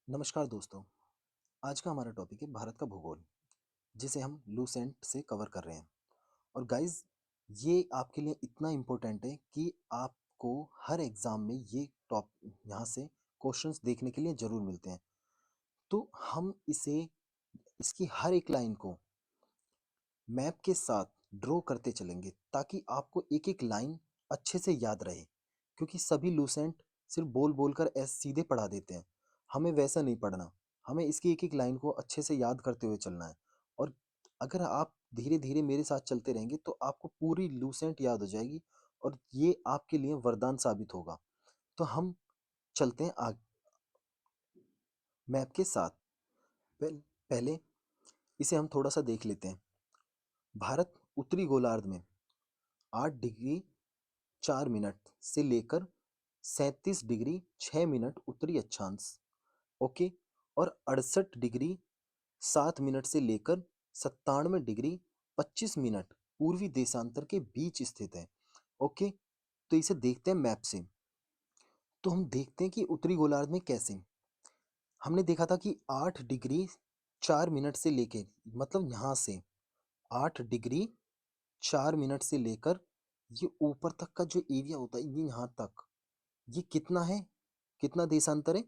नमस्कार दोस्तों। आज का हमारा टॉपिक है भारत का भूगोल, जिसे हम लूसेंट से कवर कर रहे हैं। और गाइस, ये आपके लिए इतना इम्पोर्टेंट है कि आपको हर एग्जाम में ये टॉप यहाँ से क्वेश्चंस देखने के लिए ज़रूर मिलते हैं। तो हम इसकी हर एक लाइन को मैप के साथ ड्रॉ करते चलेंगे ताकि आपको एक एक लाइन अच्छे से याद रहे, क्योंकि सभी लूसेंट सिर्फ बोल बोल कर ऐसे सीधे पढ़ा देते हैं। हमें वैसा नहीं पढ़ना। हमें इसकी एक एक लाइन को अच्छे से याद करते हुए चलना है। और अगर आप धीरे धीरे मेरे साथ चलते रहेंगे तो आपको पूरी लूसेंट याद हो जाएगी, और ये आपके लिए वरदान साबित होगा। तो हम चलते हैं आगे मैप के साथ। पहले इसे हम थोड़ा सा देख लेते हैं। भारत उत्तरी गोलार्ध में 8 डिग्री 4 मिनट से लेकर 37 डिग्री 6 मिनट उत्तरी अक्षांश, ओके, और 68 डिग्री 7 मिनट से लेकर 97 डिग्री 25 मिनट पूर्वी देशांतर के बीच स्थित है। ओके, तो इसे देखते हैं मैप से। तो हम देखते हैं कि उत्तरी गोलार्ध में कैसे। हमने देखा था कि 8 डिग्री 4 मिनट से लेके, मतलब यहाँ से 8 डिग्री 4 मिनट से लेकर ये ऊपर तक का जो एरिया होता है, ये यहाँ तक, ये कितना है, कितना देशांतर है?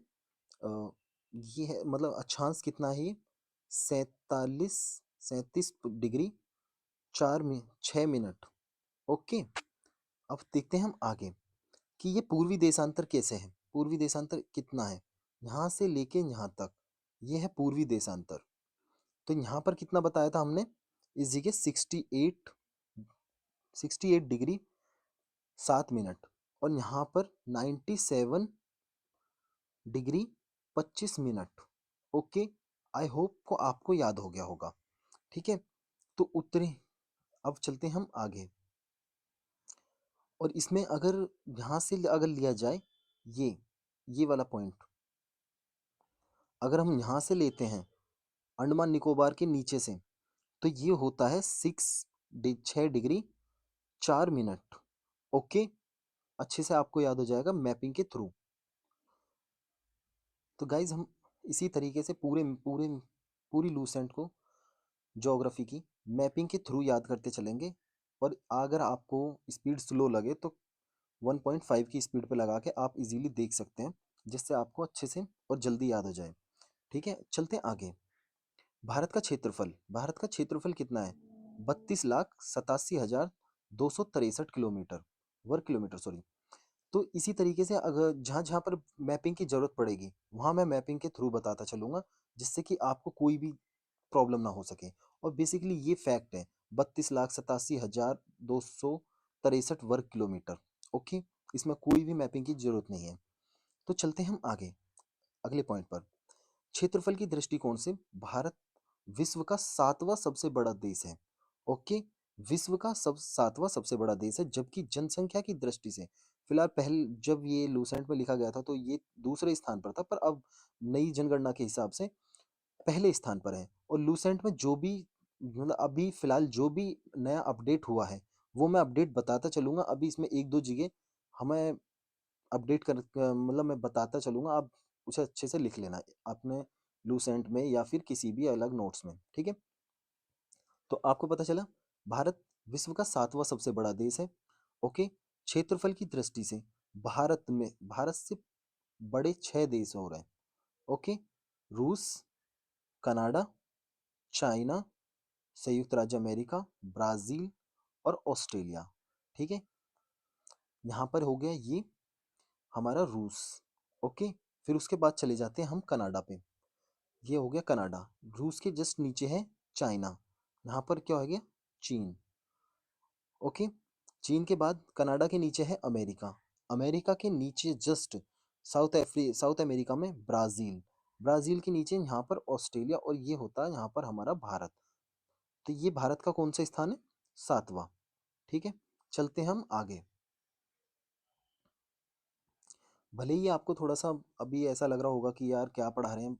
ये है, मतलब अक्षांश कितना है ये? 37 37 डिग्री 6 मिनट। ओके, अब देखते हैं हम आगे कि ये पूर्वी देशांतर कैसे है। पूर्वी देशांतर कितना है यहाँ से लेके यहाँ तक? ये है पूर्वी देशांतर। तो यहाँ पर कितना बताया था हमने? इस जगह 68 डिग्री 7 मिनट, और यहाँ पर 97 degree 25 minute. Okay, I hope को आपको याद हो गया होगा। ठीक है, तो उत्तरी, अब चलते हैं हम आगे। और इसमें अगर यहाँ से अगर लिया जाए ये वाला पॉइंट, अगर हम यहाँ से लेते हैं अंडमान निकोबार के नीचे से, तो ये होता है 6 डिग्री 4 मिनट। ओके, अच्छे से आपको याद हो जाएगा मैपिंग के थ्रू। तो गाइज, हम इसी तरीके से पूरे पूरे पूरी लूसेंट को, ज्योग्राफी की, मैपिंग के थ्रू याद करते चलेंगे। और अगर आपको स्पीड स्लो लगे तो 1.5 की स्पीड पे लगा के आप इजीली देख सकते हैं, जिससे आपको अच्छे से और जल्दी याद हो जाए। ठीक है, चलते हैं आगे। भारत का क्षेत्रफल कितना है? 32,87,263 वर्ग किलोमीटर, सॉरी। तो इसी तरीके से अगर जहाँ जहाँ पर मैपिंग की जरूरत पड़ेगी वहाँ मैं मैपिंग के थ्रू बताता चलूंगा, जिससे कि आपको कोई भी प्रॉब्लम ना हो सके। और बेसिकली ये फैक्ट है, 32,87,263 वर्ग किलोमीटर। ओके, इसमें कोई भी मैपिंग की जरूरत नहीं है। तो चलते हैं हम आगे अगले पॉइंट पर। क्षेत्रफल की दृष्टिकोण से भारत विश्व का 7वां सबसे बड़ा देश है। ओके, विश्व का 7वां सबसे बड़ा देश है, जबकि जनसंख्या की दृष्टि से फिलहाल पहले जब ये लूसेंट में लिखा गया था तो ये दूसरे स्थान पर था, पर अब नई जनगणना के हिसाब से पहले स्थान पर है। और लूसेंट में जो भी, मतलब अभी फिलहाल जो भी नया अपडेट हुआ है वो मैं अपडेट बताता चलूंगा। अभी इसमें एक दो जगह हमें अपडेट मतलब मैं बताता चलूंगा, आप उसे अच्छे से लिख लेना अपने लूसेंट में या फिर किसी भी अलग नोट्स में। ठीक है, तो आपको पता चला भारत विश्व का 7वां सबसे बड़ा देश है। ओके, क्षेत्रफल की दृष्टि से भारत से बड़े 6 देश हो रहे हैं। ओके, रूस, कनाडा, चाइना, संयुक्त राज्य अमेरिका, ब्राजील और ऑस्ट्रेलिया। ठीक है, यहाँ पर हो गया ये हमारा रूस। ओके, फिर उसके बाद चले जाते हैं हम कनाडा पे। ये हो गया कनाडा। रूस के जस्ट नीचे है चाइना। यहाँ पर क्या हो गया? चीन। ओके, चीन के बाद कनाडा के नीचे है अमेरिका। अमेरिका के नीचे जस्ट साउथ अमेरिका में ब्राजील। ब्राजील के नीचे यहाँ पर ऑस्ट्रेलिया, और ये होता है यहाँ पर हमारा भारत। तो ये भारत का कौन सा स्थान है? 7वां। ठीक है, चलते हैं हम आगे। भले ही आपको थोड़ा सा अभी ऐसा लग रहा होगा कि यार क्या पढ़ा रहे हैं,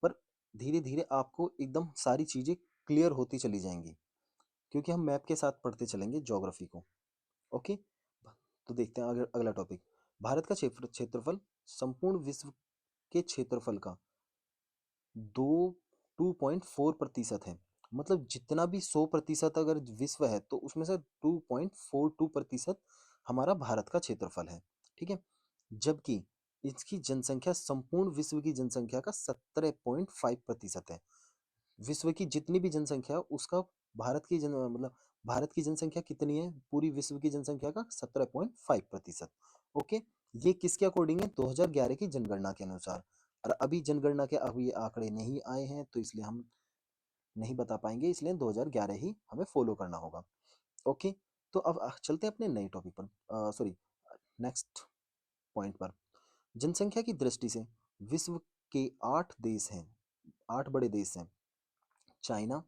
पर धीरे धीरे आपको एकदम सारी चीजें क्लियर होती चली जाएंगी, क्योंकि हम मैप के साथ पढ़ते चलेंगे ज्योग्राफी को। ओके, तो देखते हैं अगला टॉपिक। भारत का क्षेत्रफल संपूर्ण विश्व के क्षेत्रफल का दो 2.4% है। मतलब जितना भी 100% अगर विश्व है तो उसमें से 2.42% हमारा भारत का क्षेत्रफल है। ठीक है, जबकि इसकी जनसंख्या संपूर्ण विश्व की जनसंख्या का 17.5% है। विश्व की जितनी भी जनसंख्या है उसका भारत की जन मतलब भारत की जनसंख्या कितनी है पूरी विश्व की जनसंख्या का 17.5%। ओके, ये किसके अकॉर्डिंग है? 2011 की जनगणना के अनुसार। और अभी जनगणना के अभी आंकड़े नहीं आए हैं तो इसलिए हम नहीं बता पाएंगे, इसलिए 2011 ही हमें फॉलो करना होगा। ओके, तो अब चलते हैं अपने नए टॉपिक पर, सॉरी, नेक्स्ट पॉइंट पर। जनसंख्या की दृष्टि से विश्व के 8 देश हैं, 8 बड़े देश हैं। चाइना,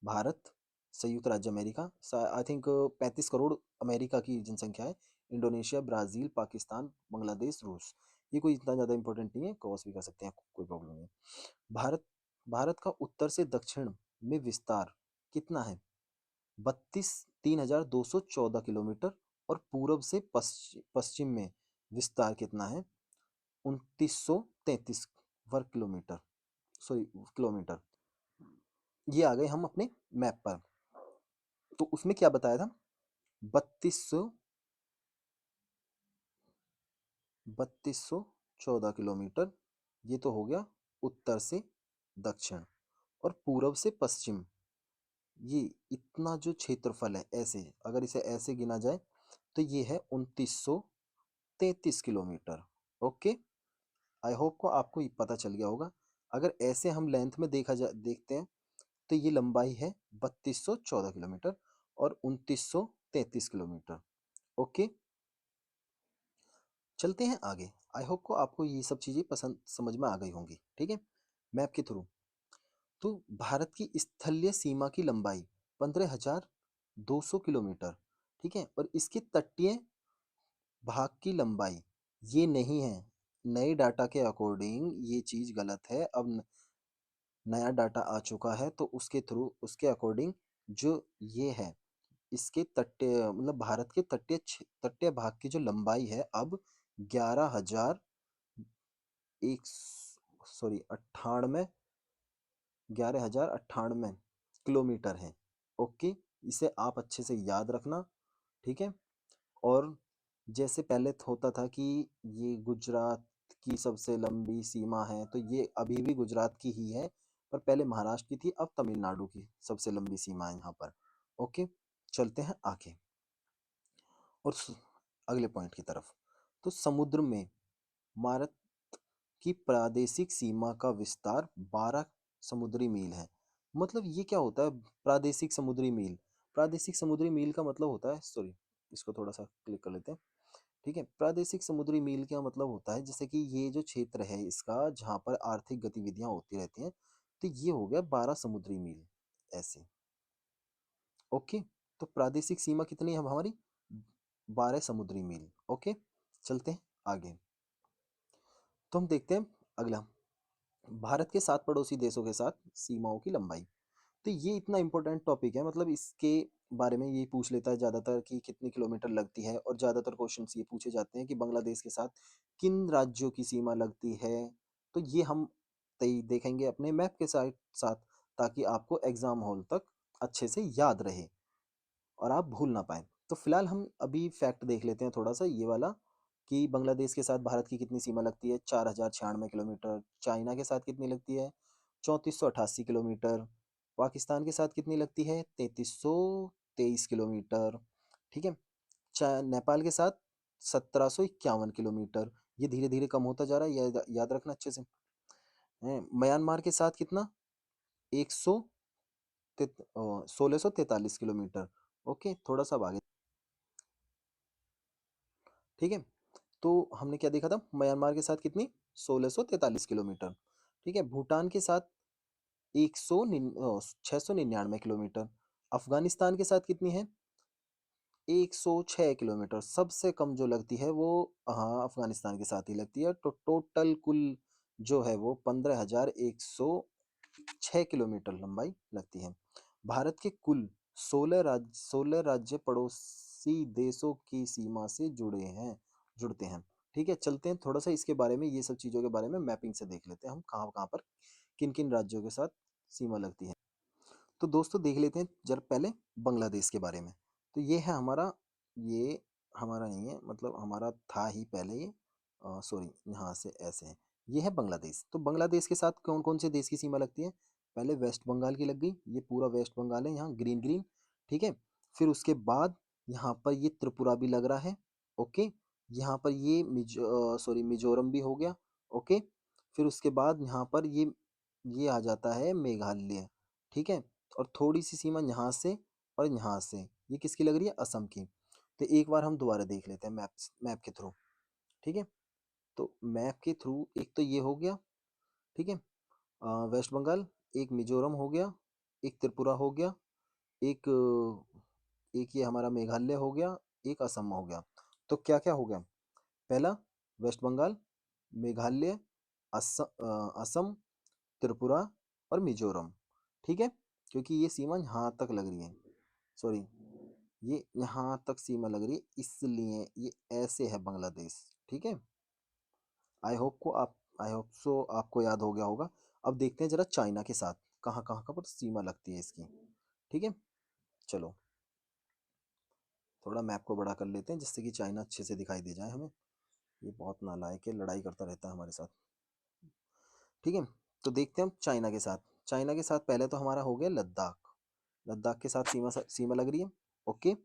भारत, संयुक्त राज्य America, I think 35 crore America की जनसंख्या है। इंडोनेशिया, ब्राज़ील, पाकिस्तान, बांग्लादेश, रूस। ये कोई इतना ज़्यादा इंपॉर्टेंट नहीं है, क्रॉस भी कर सकते हैं, कोई प्रॉब्लम नहीं है। भारत भारत का उत्तर से दक्षिण में विस्तार कितना है? 32,314 किलोमीटर। और पूरब से पश्चिम में विस्तार कितना है? 2933 वर्ग किलोमीटर, सॉरी किलोमीटर। ये आ गए हम अपने मैप पर। तो उसमें क्या बताया था? 3214 किलोमीटर। ये तो हो गया उत्तर से दक्षिण। और पूरब से पश्चिम, ये इतना जो क्षेत्रफल है, ऐसे अगर इसे ऐसे गिना जाए तो ये है 2933 किलोमीटर। ओके, आई होप को आपको ये पता चल गया होगा। अगर ऐसे हम लेंथ में देखते हैं तो ये लंबाई है 3214 किलोमीटर और 2933 किलोमीटर। ओके, चलते हैं आगे। आई होप को आपको ये सब चीज़ें पसंद समझ में आ गई होंगी। ठीक है, मैप के थ्रू। तो भारत की स्थलीय सीमा की लंबाई 15,200 किलोमीटर। ठीक है, और इसके तटीय भाग की लंबाई ये नहीं है। नए डाटा के अकॉर्डिंग ये चीज़ गलत है। अब नया डाटा आ चुका है तो उसके थ्रू उसके अकॉर्डिंग जो ये है, इसके तटीय मतलब भारत के तटीय भाग की जो लंबाई है अब 11,098 किलोमीटर है। ओके, इसे आप अच्छे से याद रखना। ठीक है, और जैसे पहले होता था कि ये गुजरात की सबसे लंबी सीमा है तो ये अभी भी गुजरात की ही है, पर पहले महाराष्ट्र की थी, अब तमिलनाडु की सबसे लंबी सीमा है यहाँ पर। ओके, चलते हैं आगे और अगले पॉइंट की तरफ। तो समुद्र में भारत की प्रादेशिक सीमा का विस्तार 12 समुद्री मील है। मतलब ये क्या होता है प्रादेशिक समुद्री मील? प्रादेशिक समुद्री मील का मतलब होता है, सॉरी इसको थोड़ा सा क्लिक कर लेते हैं। ठीक है, प्रादेशिक समुद्री मील का मतलब होता है जैसे कि ये जो क्षेत्र है इसका जहाँ पर आर्थिक गतिविधियां होती रहती हैं, तो ये हो गया 12 समुद्री मील ऐसे। ओके, तो प्रादेशिक सीमा कितनी है हमारी? 12 समुद्री मील। ओके, चलते हैं आगे। तो हम देखते हैं अगला, भारत के 7 पड़ोसी देशों के साथ सीमाओं की लंबाई। तो ये इतना इम्पोर्टेंट टॉपिक है, मतलब इसके बारे में ये पूछ लेता है ज़्यादातर कि कितनी किलोमीटर लगती है, और ज़्यादातर क्वेश्चंस ये पूछे जाते हैं कि बांग्लादेश के साथ किन राज्यों की सीमा लगती है। तो ये हम देखेंगे अपने मैप के साथ साथ, ताकि आपको एग्जाम हॉल तक अच्छे से याद रहे और आप भूल ना पाए। तो फिलहाल हम अभी फैक्ट देख लेते हैं थोड़ा सा ये वाला, कि बांग्लादेश के साथ भारत की कितनी सीमा लगती है? 4,096 किलोमीटर। चाइना के साथ कितनी लगती है? 3488 किलोमीटर। पाकिस्तान के साथ कितनी लगती है? 3323 किलोमीटर। ठीक है, नेपाल के साथ 1751 किलोमीटर। ये धीरे धीरे कम होता जा रहा है, याद रखना अच्छे से। म्यांमार के साथ कितना? एक सौ 1643 किलोमीटर। ओके, थोड़ा सा अब आगे। ठीक है, तो हमने क्या देखा था? म्यांमार के साथ कितनी? 1643 किलोमीटर। ठीक है, भूटान के साथ 699 किलोमीटर। अफगानिस्तान के साथ कितनी है? 106 किलोमीटर। सबसे कम जो लगती है वो, हाँ, अफगानिस्तान के साथ ही लगती है। तो टोटल कुल जो है वो 15,106 किलोमीटर लंबाई लगती है। भारत के कुल 16 राज्य पड़ोसी देशों की सीमा से जुड़ते हैं। ठीक है, चलते हैं थोड़ा सा इसके बारे में, ये सब चीज़ों के बारे में मैपिंग से देख लेते हैं हम, कहाँ कहाँ पर किन किन राज्यों के साथ सीमा लगती है। तो दोस्तों देख लेते हैं जरा पहले बांग्लादेश के बारे में। तो ये है हमारा, ये हमारा नहीं है, मतलब हमारा था ही पहले ये, सॉरी यहाँ से ऐसे है। ये है बांग्लादेश। तो बांग्लादेश के साथ कौन कौन से देश की सीमा लगती है? पहले वेस्ट बंगाल की लग गई, ये पूरा वेस्ट बंगाल है यहाँ ग्रीन ग्रीन, ठीक है। फिर उसके बाद यहाँ पर ये त्रिपुरा भी लग रहा है, ओके। यहाँ पर ये मिजोरम भी हो गया, ओके। फिर उसके बाद यहाँ पर ये आ जाता है मेघालय, ठीक है। और थोड़ी सी सीमा यहाँ से और यहाँ से, ये किसकी लग रही है? असम की। तो एक बार हम दोबारा देख लेते हैं मैप के थ्रू, ठीक है। तो मैप के थ्रू एक तो ये हो गया, ठीक है, वेस्ट बंगाल, एक मिजोरम हो गया, एक त्रिपुरा हो गया, एक एक ये हमारा मेघालय हो गया, एक असम हो गया। तो क्या क्या हो गया? पहला वेस्ट बंगाल, मेघालय, असम, त्रिपुरा और मिजोरम, ठीक है। क्योंकि ये सीमा यहाँ तक लग रही है, सॉरी ये यहाँ तक सीमा लग रही है, इसलिए ये ऐसे है बांग्लादेश, ठीक है। आई होप सो आपको याद हो गया होगा। अब देखते हैं जरा चाइना के साथ कहाँ कहाँ का पर सीमा लगती है इसकी, ठीक है। चलो थोड़ा मैप को बड़ा कर लेते हैं जिससे कि चाइना अच्छे से दिखाई दे जाए हमें। ये बहुत नालायक है, लड़ाई करता रहता है हमारे साथ, ठीक है। तो देखते हैं हम चाइना के साथ। चाइना के साथ पहले तो हमारा हो गया लद्दाख। लद्दाख के साथ सीमा लग रही है, ओके।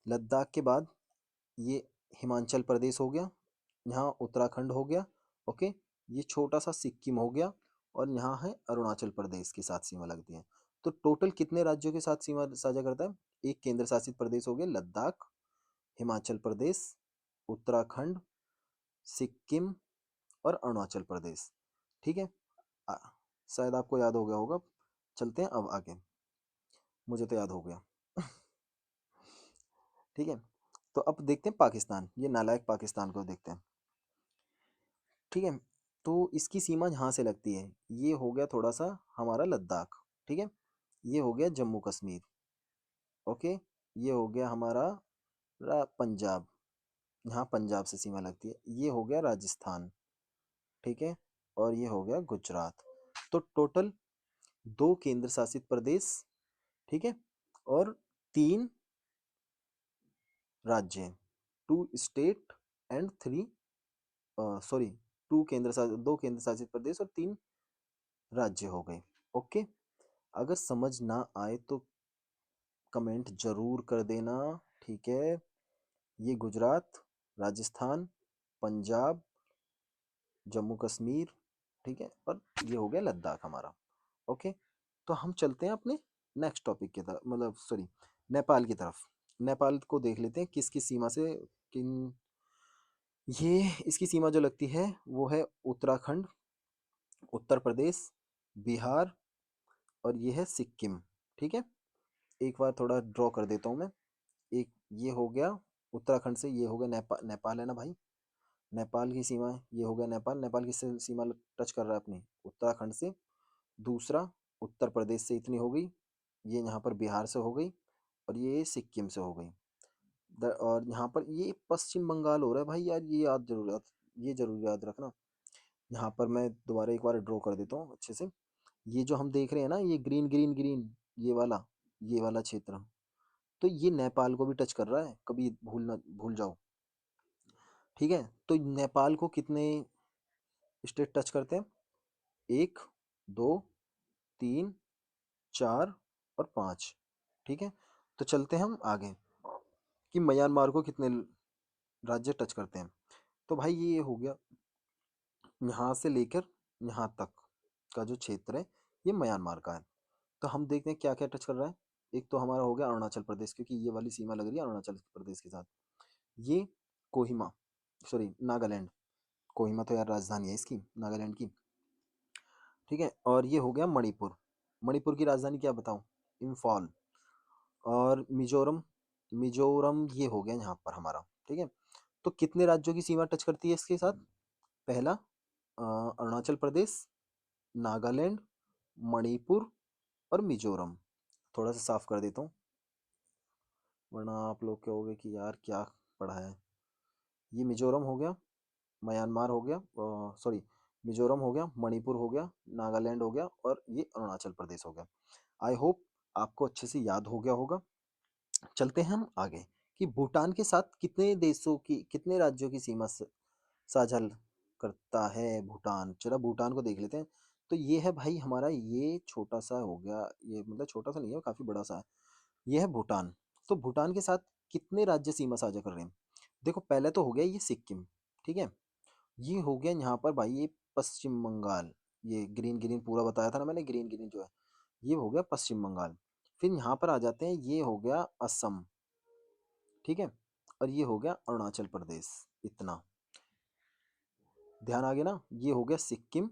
लद्दाख के बाद ये हिमाचल प्रदेश हो गया, यहाँ उत्तराखंड हो गया, ओके। ये छोटा सा सिक्किम हो गया, और यहाँ है अरुणाचल प्रदेश के साथ सीमा लगती है। तो टोटल कितने राज्यों के साथ सीमा साझा करता है? एक केंद्र शासित प्रदेश हो गया लद्दाख, हिमाचल प्रदेश, उत्तराखंड, सिक्किम और अरुणाचल प्रदेश, ठीक है। आ, शायद आपको याद हो गया होगा। चलते हैं अब आगे, मुझे तो याद हो गया ठीक है। तो अब देखते हैं पाकिस्तान, ये नालायक पाकिस्तान को देखते हैं, ठीक है। तो इसकी सीमा यहाँ से लगती है, ये हो गया थोड़ा सा हमारा लद्दाख, ठीक है। ये हो गया जम्मू कश्मीर, ओके। ये हो गया हमारा पंजाब, यहाँ पंजाब से सीमा लगती है। ये हो गया राजस्थान, ठीक है। और ये हो गया गुजरात। तो टोटल 2 केंद्र शासित प्रदेश, ठीक है, और 3 राज्य, 2 स्टेट एंड 3, सॉरी 2 केंद्र शासित प्रदेश और 3 राज्य हो गए, ओके। अगर समझ ना आए तो कमेंट जरूर कर देना, ठीक है। ये गुजरात, राजस्थान, पंजाब, जम्मू कश्मीर, ठीक है, और ये हो गया लद्दाख हमारा, ओके। तो हम चलते हैं अपने नेक्स्ट टॉपिक की तरफ, मतलब सॉरी नेपाल की तरफ। नेपाल को देख लेते हैं किस किस सीमा से, किन, ये इसकी सीमा जो लगती है वो है उत्तराखंड, उत्तर प्रदेश, बिहार और ये है सिक्किम, ठीक है। एक बार थोड़ा ड्रॉ कर देता हूँ मैं। एक ये हो गया उत्तराखंड से, ये हो गया नेपाल, नेपाल है ना भाई, नेपाल की सीमा है, ये हो गया नेपाल। नेपाल की सीमा टच कर रहा है अपनी उत्तराखंड से। दूसरा उत्तर प्रदेश से इतनी हो गई, ये यहाँ पर बिहार से हो गई, और ये सिक्किम से हो गई। और यहाँ पर ये पश्चिम बंगाल हो रहा है भाई यार, ये जरूर याद रखना। यहाँ पर मैं दोबारा एक बार ड्रॉ कर देता हूँ अच्छे से। ये जो हम देख रहे हैं ना, ये ग्रीन ग्रीन ग्रीन, ये वाला क्षेत्र, तो ये नेपाल को भी टच कर रहा है, कभी भूल जाओ, ठीक है। तो नेपाल को कितने स्टेट टच करते हैं? 1, 2, 3, 4 और 5, ठीक है। तो चलते हैं हम आगे कि म्यांमार को कितने राज्य टच करते हैं। तो भाई ये हो गया यहाँ से लेकर यहाँ तक का जो क्षेत्र है, ये म्यांमार का है। तो हम देखते हैं क्या क्या टच कर रहा है। एक तो हमारा हो गया अरुणाचल प्रदेश, क्योंकि ये वाली सीमा लग रही है अरुणाचल प्रदेश के साथ। ये कोहिमा, सॉरी नागालैंड, कोहिमा तो यार राजधानी है इसकी, नागालैंड की, ठीक है। और ये हो गया मणिपुर, मणिपुर की राजधानी क्या बताऊं? इम्फाल। और मिजोरम, मिजोरम ये हो गया यहाँ पर हमारा, ठीक है। तो कितने राज्यों की सीमा टच करती है इसके साथ? पहला अरुणाचल प्रदेश, नागालैंड, मणिपुर और मिजोरम। थोड़ा सा साफ कर देता हूँ वरना आप लोग कहोगे कि यार क्या पढ़ा है। ये मिजोरम हो गया, म्यांमार हो गया, सॉरी, मिजोरम हो गया, मणिपुर हो गया, नागालैंड हो गया और ये अरुणाचल प्रदेश हो गया। आई होप आपको अच्छे से याद हो गया होगा। चलते हैं हम आगे कि भूटान के साथ कितने देशों की, कितने राज्यों की सीमा साझा करता है भूटान। चलो भूटान को देख लेते हैं। तो ये है भाई हमारा, ये छोटा सा हो गया, ये मतलब छोटा सा नहीं है, काफी बड़ा सा है। ये है भूटान। तो भूटान के साथ कितने राज्य सीमा साझा कर रहे हैं? देखो पहले तो हो गया ये सिक्किम, ठीक है। ये हो गया यहाँ पर भाई, ये पश्चिम बंगाल, ये ग्रीन ग्रीन पूरा बताया था ना मैंने, ग्रीन ग्रीन जो है ये हो गया पश्चिम बंगाल। फिर यहाँ पर आ जाते हैं, ये हो गया असम, ठीक है। और ये हो गया अरुणाचल प्रदेश। इतना ध्यान आ गया ना। ये हो गया सिक्किम,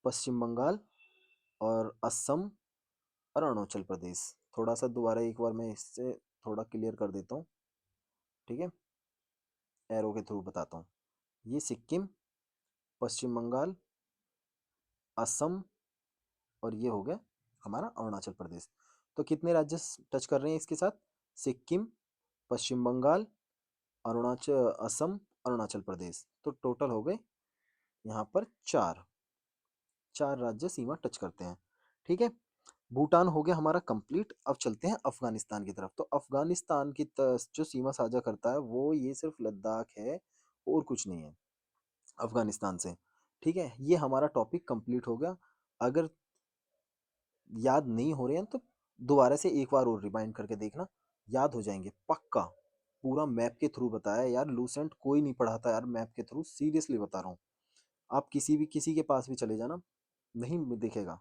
पश्चिम बंगाल और असम और अरुणाचल प्रदेश। थोड़ा सा दोबारा एक बार मैं इससे थोड़ा क्लियर कर देता हूँ, ठीक है, एरो के थ्रू बताता हूँ। ये सिक्किम, पश्चिम बंगाल, असम और ये हो गया हमारा अरुणाचल प्रदेश। तो कितने राज्य टच कर रहे हैं इसके साथ? सिक्किम, पश्चिम बंगाल, अरुणाचल, असम, अरुणाचल प्रदेश। तो टोटल हो गए यहाँ पर चार, चार राज्य सीमा टच करते हैं, ठीक है। भूटान हो गया हमारा कंप्लीट। अब चलते हैं अफगानिस्तान की तरफ। तो अफगानिस्तान की जो सीमा साझा करता है वो ये सिर्फ लद्दाख है और कुछ नहीं है अफगानिस्तान से, ठीक है। ये हमारा टॉपिक कंप्लीट हो गया। अगर याद नहीं हो रहे हैं तो दोबारा से एक बार और रिमाइंड करके देखना, याद हो जाएंगे पक्का। पूरा मैप के थ्रू बताया यार, लूसेंट कोई नहीं पढ़ाता यार मैप के थ्रू, सीरियसली बता रहा हूँ। आप किसी के पास भी चले जाना, नहीं दिखेगा।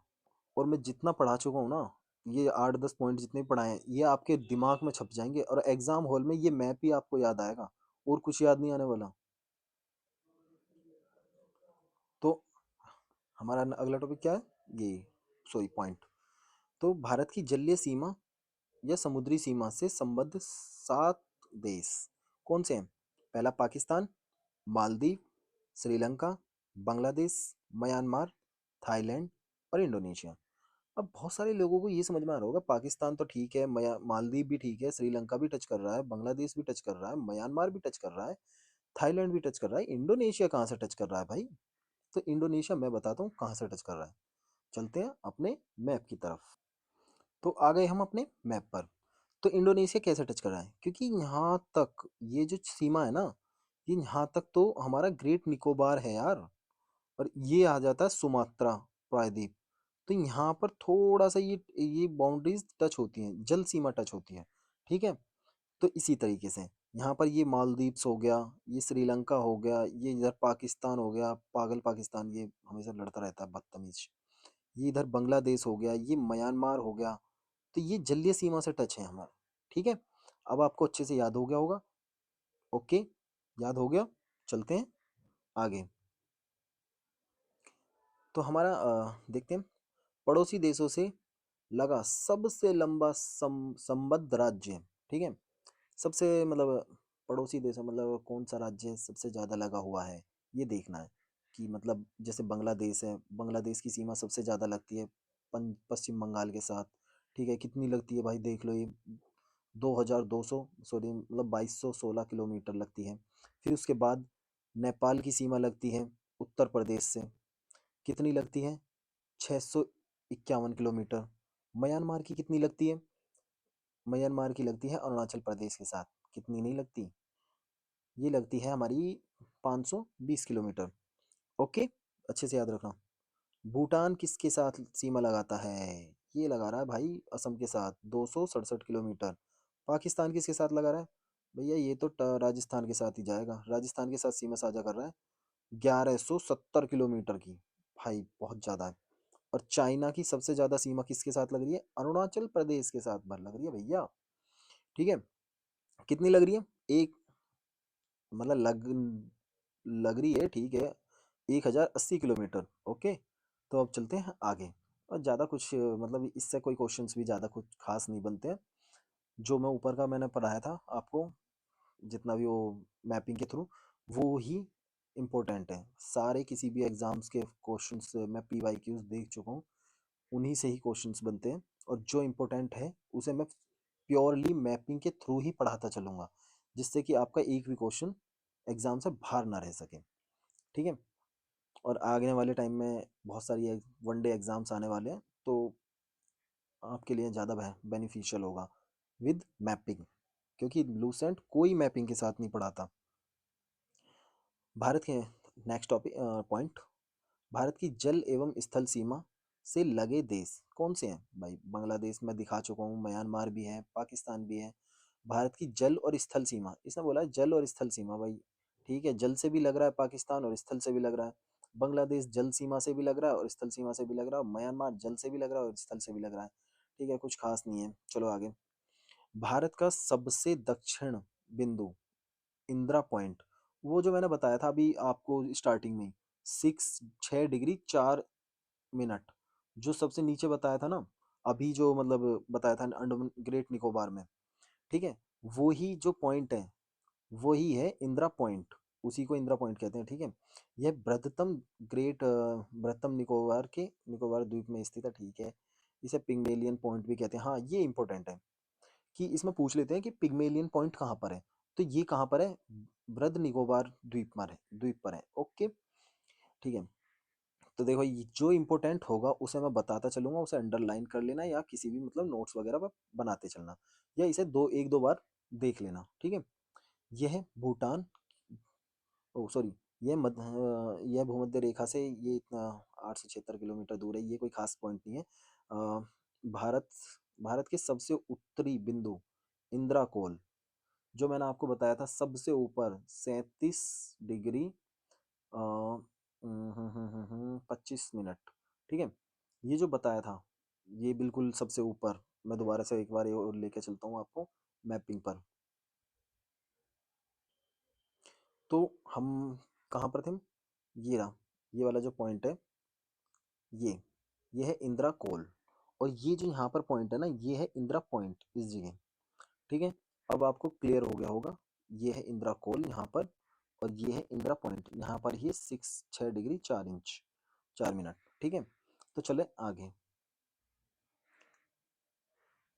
और मैं जितना पढ़ा चुका हूँ ना, ये 8-10 पॉइंट जितने पढ़ाए हैं ये आपके दिमाग में छप जाएंगे और एग्जाम हॉल में ये मैप ही आपको याद आएगा और कुछ याद नहीं आने वाला। तो हमारा अगला टॉपिक क्या है? ये, सॉरी, पॉइंट। तो भारत की जलीय सीमा या समुद्री सीमा से संबद्ध 7 देश कौन से हैं? पहला पाकिस्तान, मालदीव, श्रीलंका, बांग्लादेश, म्यांमार, थाईलैंड और इंडोनेशिया। अब बहुत सारे लोगों को ये समझ में आ रहा होगा, पाकिस्तान तो ठीक है, मालदीव भी ठीक है, श्रीलंका भी टच कर रहा है, बांग्लादेश भी टच कर रहा है, म्यांमार भी टच कर रहा है, थाईलैंड भी टच कर रहा है, इंडोनेशिया कहाँ से टच कर रहा है भाई? तो इंडोनेशिया मैं बताता हूँ कहाँ से टच कर रहा है। चलते हैं अपने मैप की तरफ। तो आ गए हम अपने मैप पर। तो इंडोनेशिया कैसे टच कर रहा है? क्योंकि यहाँ तक ये जो सीमा है ना, ये यहाँ तक तो हमारा ग्रेट निकोबार है यार, और ये आ जाता है सुमात्रा प्रायद्वीप। तो यहाँ पर थोड़ा सा ये बाउंड्रीज टच होती हैं, जल सीमा टच होती है, ठीक है। तो इसी तरीके से यहाँ पर ये मालदीव्स हो गया, ये श्रीलंका हो गया, ये इधर पाकिस्तान हो गया, पागल पाकिस्तान ये हमेशा लड़ता रहता है बदतमीज, ये इधर बांग्लादेश हो गया, ये म्यांमार हो गया। तो ये जलीय सीमा से टच है हमारा, ठीक है। अब आपको अच्छे से याद हो गया होगा, ओके, याद हो गया। चलते हैं आगे। तो हमारा देखते हैं पड़ोसी देशों से लगा सबसे लंबा संबद्ध राज्य, ठीक है। सबसे मतलब पड़ोसी देश मतलब कौन सा राज्य सबसे ज़्यादा लगा हुआ है, ये देखना है। कि मतलब जैसे बांग्लादेश है, बांग्लादेश की सीमा सबसे ज़्यादा लगती है पश्चिम बंगाल के साथ, ठीक है। कितनी लगती है भाई देख लो, ये 2200, सॉरी मतलब 2216 किलोमीटर लगती है। फिर उसके बाद नेपाल की सीमा लगती है उत्तर प्रदेश से, कितनी लगती है? 651 किलोमीटर। म्यांमार की कितनी लगती है? म्यांमार की लगती है अरुणाचल प्रदेश के साथ, कितनी नहीं लगती, ये लगती है हमारी 520 किलोमीटर, ओके। अच्छे से याद रखना। भूटान किसके साथ सीमा लगाता है? ये लगा रहा है भाई असम के साथ 267 किलोमीटर। पाकिस्तान किसके साथ लगा रहा है? भैया ये तो राजस्थान के साथ ही जाएगा, राजस्थान के साथ सीमा साझा कर रहा है 1170 किलोमीटर की। भाई बहुत ज़्यादा है। और चाइना की सबसे ज़्यादा सीमा किसके साथ लग रही है? अरुणाचल प्रदेश के साथ भर लग रही है भैया, ठीक है। कितनी लग रही है? एक, मतलब लग रही है, ठीक है, 1080 किलोमीटर, ओके। तो अब चलते हैं आगे। और ज़्यादा कुछ मतलब इससे कोई क्वेश्चंस भी ज़्यादा कुछ खास नहीं बनते हैं। जो मैं ऊपर का मैंने पढ़ाया था आपको, जितना भी वो मैपिंग के थ्रू, वो ही इम्पोर्टेंट है। सारे किसी भी एग्जाम्स के क्वेश्चंस मैं PYQs देख चुका हूँ, उन्हीं से ही क्वेश्चंस बनते हैं। और जो इम्पोर्टेंट है उसे मैं प्योरली मैपिंग के थ्रू ही पढ़ाता चलूँगा, जिससे कि आपका एक भी क्वेश्चन एग्जाम से बाहर ना रह सके। ठीक है। और आने वाले टाइम में बहुत सारी वनडे एग्जाम्स आने वाले हैं, तो आपके लिए ज़्यादा बेनिफिशियल होगा विद मैपिंग, क्योंकि लूसेंट कोई मैपिंग के साथ नहीं पढ़ाता। भारत के नेक्स्ट टॉपिक पॉइंट, भारत की जल एवं स्थल सीमा से लगे देश कौन से हैं भाई? बांग्लादेश मैं दिखा चुका हूँ, म्यांमार भी है, पाकिस्तान भी है। भारत की जल और स्थल सीमा, इसने बोला है जल और स्थल सीमा भाई। ठीक है, जल से भी लग रहा है पाकिस्तान और स्थल से भी लग रहा है। बांग्लादेश जल सीमा से भी लग रहा है और स्थल सीमा से भी लग रहा है। म्यांमार जल से भी लग रहा है और स्थल से भी लग रहा है। ठीक है, कुछ खास नहीं है, चलो आगे। भारत का सबसे दक्षिण बिंदु, इंदिरा पॉइंट, वो जो मैंने बताया था अभी आपको स्टार्टिंग में, 6 डिग्री 4 मिनट, जो सबसे नीचे बताया था ना, अभी जो मतलब बताया था अंडमान ग्रेट निकोबार में। ठीक है, वो ही जो पॉइंट है वही है इंदिरा पॉइंट, उसी को इंदिरा पॉइंट कहते हैं। ठीक है, यह बृहत्तम निकोबार द्वीप में स्थित है। ठीक है, इसे पिग्मेलियन पॉइंट भी कहते हैं। हाँ, ये इंपॉर्टेंट है कि इसमें पूछ लेते हैं कि पिग्मेलियन पॉइंट कहाँ पर है, तो ये कहाँ पर है? बृहद निकोबार द्वीप पर है। ओके, ठीक है। तो देखो, ये जो इम्पोर्टेंट होगा उसे मैं बताता चलूंगा, उसे अंडरलाइन कर लेना या किसी भी मतलब नोट्स वगैरह पर बनाते चलना, या इसे एक दो बार देख लेना। ठीक है, यह है भूटान, ओ सॉरी, यह भूमध्य रेखा से ये इतना 876 किलोमीटर दूर है, ये कोई खास पॉइंट नहीं है। भारत भारत के सबसे उत्तरी बिंदु इंदिरा कोल, जो मैंने आपको बताया था सबसे ऊपर 37 डिग्री 25 मिनट। ठीक है, ये जो बताया था ये बिल्कुल सबसे ऊपर, मैं दोबारा से एक बार ये और लेके चलता हूँ आपको मैपिंग पर। तो हम कहाँ पर थे? ये रहा, ये वाला जो पॉइंट है, ये ये है इंदिरा कोल, और ये जो यहाँ पर पॉइंट है ना, ये है इंदिरा पॉइंट इस जगह। ठीक है, अब आपको क्लियर हो गया होगा, ये है इंदिरा कोल यहाँ पर, और ये है इंदिरा पॉइंट यहाँ पर ही, 6 डिग्री 4 इंच 4 मिनट। ठीक है, तो चले आगे।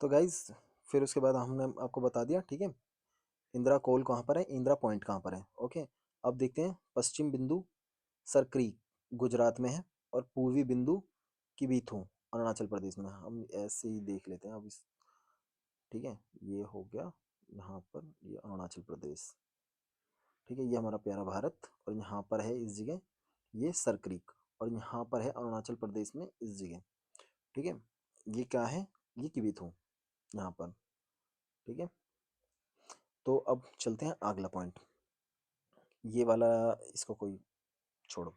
तो गाइज, फिर उसके बाद हमने आपको बता दिया। ठीक है, इंदिरा कोल कहाँ पर है, इंदिरा पॉइंट कहाँ पर है। ओके, अब देखते हैं पश्चिम बिंदु सरक्री गुजरात में है, और पूर्वी बिंदु किबीथू अरुणाचल प्रदेश में है। हम ऐसे ही देख लेते हैं अब इस, ठीक है, ये हो गया यहाँ पर, ये अरुणाचल प्रदेश। ठीक है, ये हमारा प्यारा भारत, और यहाँ पर है इस जगह ये सरक्रीक, और यहाँ पर है अरुणाचल प्रदेश में इस जगह। ठीक है, ये क्या है? ये किबीथू यहाँ पर। ठीक है, तो अब चलते हैं अगला पॉइंट, ये वाला, इसको कोई छोड़ो,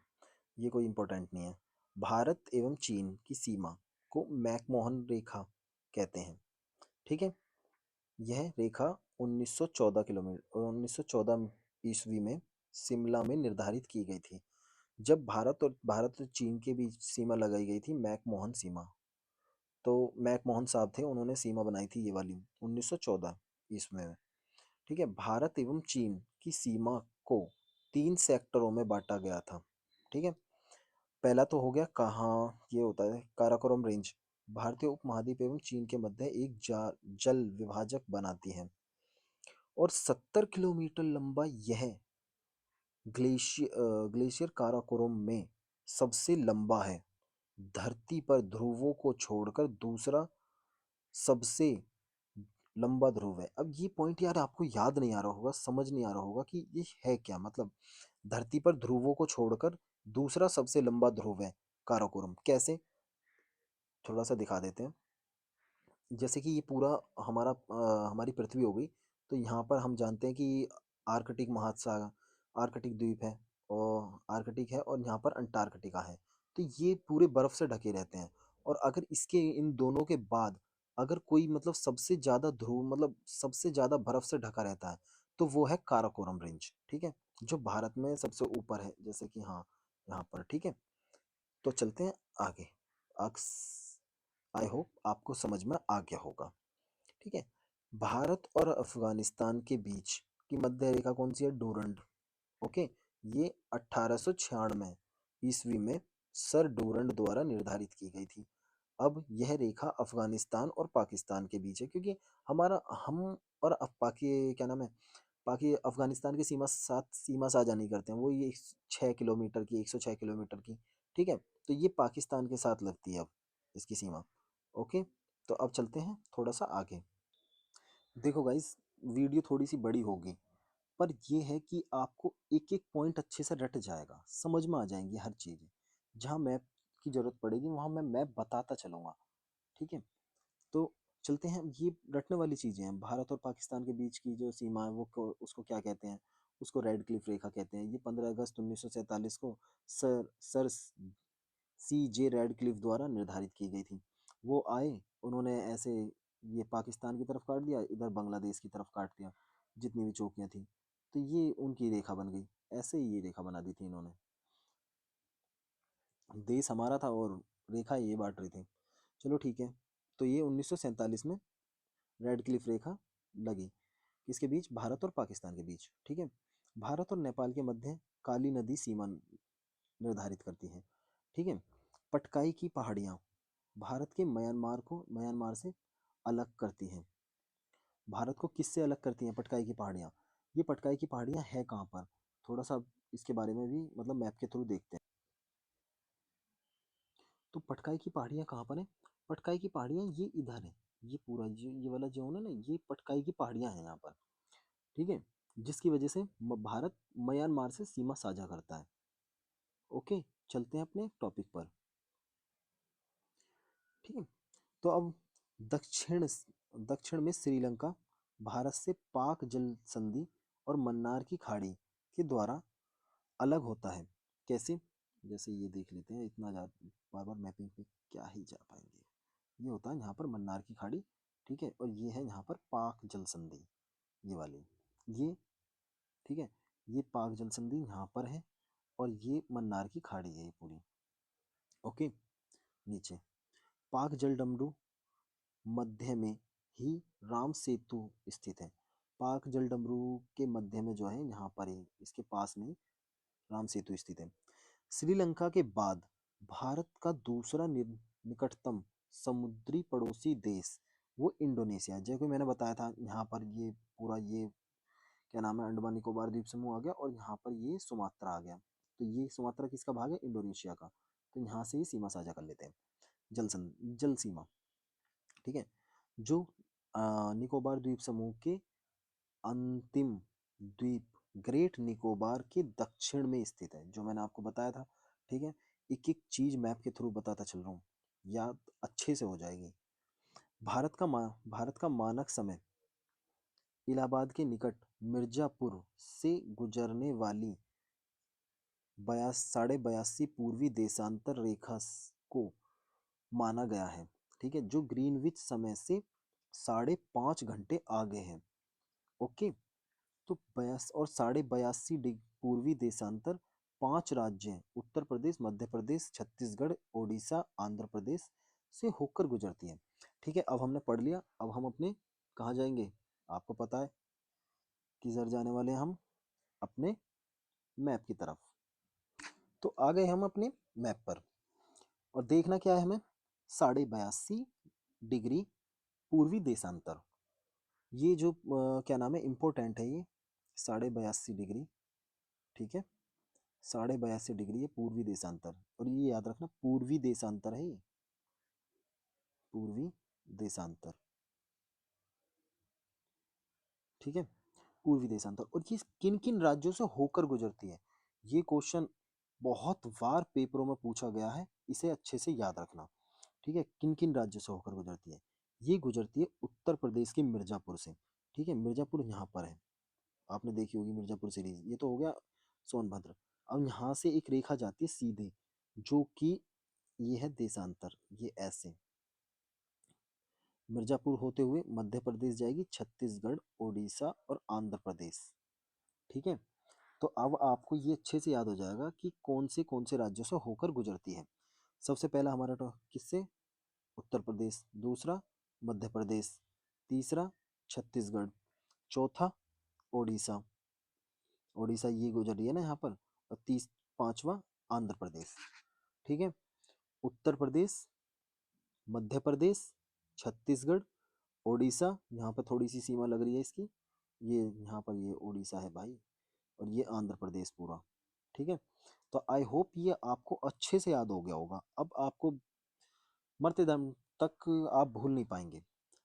ये कोई इम्पोर्टेंट नहीं है। भारत एवं चीन की सीमा को मैकमोहन रेखा कहते हैं। ठीक है, यह रेखा 1914 ईस्वी में शिमला में निर्धारित की गई थी, जब भारत और चीन के बीच सीमा लगाई गई थी, मैकमोहन सीमा। तो मैकमोहन साहब थे, उन्होंने सीमा बनाई थी ये वाली 1914 ईस्वी में। ठीक है, भारत एवं चीन की सीमा को 3 सेक्टरों में बांटा गया था। ठीक है, पहला तो हो गया कहाँ, ये होता है काराकोरम रेंज, भारतीय उपमहाद्वीप एवं चीन के मध्य एक जल विभाजक बनाती है, और 70 किलोमीटर लंबा यह ग्लेशियर काराकोरम में सबसे लंबा है। धरती पर ध्रुवों को छोड़कर दूसरा सबसे लंबा ध्रुव है। अब ये पॉइंट यार आपको याद नहीं आ रहा होगा, समझ नहीं आ रहा होगा कि ये है क्या मतलब। धरती पर ध्रुवों को छोड़कर दूसरा सबसे लंबा ध्रुव है काराकोरम, कैसे? थोड़ा सा दिखा देते हैं। जैसे कि ये पूरा हमारी पृथ्वी हो गई, तो यहाँ पर हम जानते हैं कि आर्कटिक महासागर, आर्कटिक द्वीप है, और आर्कटिक है, और यहाँ पर अंटार्कटिका है। तो ये पूरे बर्फ से ढके रहते हैं, और अगर इसके इन दोनों के बाद अगर कोई मतलब सबसे ज़्यादा ध्रुव, मतलब सबसे ज़्यादा बर्फ से ढका रहता है, तो वो है काराकोरम रेंज। ठीक है, जो भारत में सबसे ऊपर है, जैसे कि हाँ यहाँ पर। ठीक है, तो चलते हैं आगे। आई होप आपको समझ में आ गया होगा। ठीक है, भारत और अफगानिस्तान के बीच की मध्य रेखा कौन सी है? डूरंड। ओके, ये 1896 ईस्वी में सर डूरंड द्वारा निर्धारित की गई थी। अब यह रेखा अफगानिस्तान और पाकिस्तान के बीच है, क्योंकि हमारा हम और पाकि क्या नाम है, अफगानिस्तान की सीमा साथ सीमा साझा नहीं करते हैं, वो ये 6 किलोमीटर की, 106 किलोमीटर की। ठीक है, तो ये पाकिस्तान के साथ लगती है अब इसकी सीमा। ओके, तो अब चलते हैं थोड़ा सा आगे। देखो गाइस, वीडियो थोड़ी सी बड़ी होगी, पर ये है कि आपको एक एक पॉइंट अच्छे से रट जाएगा, समझ में आ जाएंगी हर चीज़। जहाँ मैप की जरूरत पड़ेगी वहाँ मैं मैप बताता चलूँगा। ठीक है, तो चलते हैं। ये रटने वाली चीज़ें हैं। भारत और पाकिस्तान के बीच की जो सीमा है उसको क्या कहते हैं? उसको रेड क्लिफ रेखा कहते हैं। ये 15 अगस्त 1947 को सर CJ रेडक्लिफ द्वारा निर्धारित की गई थी। वो आए, उन्होंने ऐसे ये पाकिस्तान की तरफ काट दिया, इधर बांग्लादेश की तरफ काट दिया, जितनी भी चौकियां थी, तो ये उनकी रेखा बन गई। ऐसे ही ये रेखा बना दी थी इन्होंने। देश हमारा था और रेखा ये बांट रही थी। चलो ठीक है, तो ये 1947 में रेड क्लिफ रेखा लगी किसके बीच? भारत और पाकिस्तान के बीच। ठीक है, भारत और नेपाल के मध्य काली नदी सीमा निर्धारित करती है। ठीक है, पटकाई की पहाड़ियाँ भारत के म्यांमार से अलग करती हैं। भारत को किससे अलग करती हैं पटकाई की पहाड़ियाँ? ये पटकाई की पहाड़ियाँ है कहाँ पर? थोड़ा सा इसके बारे में भी मतलब मैप के थ्रू देखते हैं। तो पटकाई की पहाड़ियाँ कहाँ पर है? पटकाई की पहाड़ियाँ ये इधर है। ये पूरा ये वाला जोन है ना, ये पटकाई की पहाड़ियाँ हैं यहाँ पर। ठीक है, जिसकी वजह से भारत म्यांमार से सीमा साझा करता है। ओके, चलते हैं अपने टॉपिक पर। ठीक है, तो अब दक्षिण दक्षिण में श्रीलंका भारत से पाक जल संधि और मन्नार की खाड़ी के द्वारा अलग होता है। कैसे? जैसे ये देख लेते हैं, इतना बार बार मैपिंग पे क्या ही जा पाएंगे। ये होता है यहाँ पर मन्नार की खाड़ी। ठीक है, और ये है यहाँ पर पाक जल संधि, ये वाली, ये। ठीक है, ये पाक जल संधि यहाँ पर है और ये मन्नार की खाड़ी है ये पूरी। ओके, नीचे पाक जल डमरू मध्य में ही राम सेतु स्थित है। पाक जल डमरू के मध्य में जो है यहाँ पर ही इसके पास में राम सेतु स्थित है। श्रीलंका के बाद भारत का दूसरा निकटतम समुद्री पड़ोसी देश वो इंडोनेशिया, जैसे कि मैंने बताया था। यहाँ पर ये पूरा ये क्या नाम है, अंडमान निकोबार द्वीप समूह आ गया और यहाँ पर ये सुमात्रा आ गया। तो ये सुमात्रा किसका भाग है? इंडोनेशिया का। तो यहाँ से ही सीमा साझा कर लेते हैं, जल सीमा। ठीक है, जो निकोबार द्वीप समूह के अंतिम द्वीप ग्रेट निकोबार के दक्षिण में स्थित है, जो मैंने आपको बताया था। ठीक है, एक एक चीज मैप के थ्रू बताता चल रहा हूँ, याद अच्छे से हो जाएगी। भारत का मानक समय इलाहाबाद के निकट मिर्जापुर से गुजरने वाली 82.5 पूर्वी देशांतर रेखा को माना गया है। ठीक है, जो ग्रीनविच समय से 5.5 घंटे आगे है। ओके, तो 82 और 82.5 पूर्वी देशांतर 5 राज्य हैं, उत्तर प्रदेश, मध्य प्रदेश, छत्तीसगढ़, ओडिशा, आंध्र प्रदेश से होकर गुजरती है। ठीक है, अब हमने पढ़ लिया। अब हम अपने कहाँ जाएंगे? आपको पता है किधर जाने वाले हैं हम? अपने मैप की तरफ। तो आ गए हम अपने मैप पर, और देखना क्या है हमें? 82.5 डिग्री पूर्वी देशांतर। ये जो क्या नाम है, इम्पोर्टेंट है ये 82.5 डिग्री। ठीक है, 82.5 डिग्री है पूर्वी देशांतर, और ये याद रखना पूर्वी देशांतर है ये, पूर्वी देशांतर। ठीक है, पूर्वी देशांतर। और ये किन किन राज्यों से होकर गुजरती है? ये क्वेश्चन बहुत बार पेपरों में पूछा गया है, इसे अच्छे से याद रखना। ठीक है, किन किन राज्यों से होकर गुजरती है? ये गुजरती है उत्तर प्रदेश के मिर्जापुर से। ठीक है, मिर्जापुर यहाँ पर है, आपने देखी होगी मिर्जापुर सीरीज। ये तो हो गया सोनभद्र। अब यहाँ से एक रेखा जाती है सीधे, जो कि ये है देशांतर, ये ऐसे मिर्जापुर होते हुए मध्य प्रदेश जाएगी, छत्तीसगढ़, उड़ीसा और आंध्र प्रदेश। ठीक है, तो अब आपको ये अच्छे से याद हो जाएगा कि कौन से राज्यों से होकर गुजरती है। सबसे पहला हमारा तो किससे? उत्तर प्रदेश, दूसरा मध्य प्रदेश, तीसरा छत्तीसगढ़, चौथा ओडिशा, ओडिशा ये गुजर रही है ना यहाँ पर, और पांचवा आंध्र प्रदेश। ठीक है, उत्तर प्रदेश, मध्य प्रदेश, छत्तीसगढ़, ओडिशा, यहाँ पर थोड़ी सी सीमा लग रही है इसकी, ये यहाँ पर ये उड़ीसा है भाई, और ये आंध्र प्रदेश पूरा। ठीक है, तो आई होप ये आपको अच्छे से याद हो गया होगा। अब आपको मरते दम तक आप भूल नहीं पाएंगे।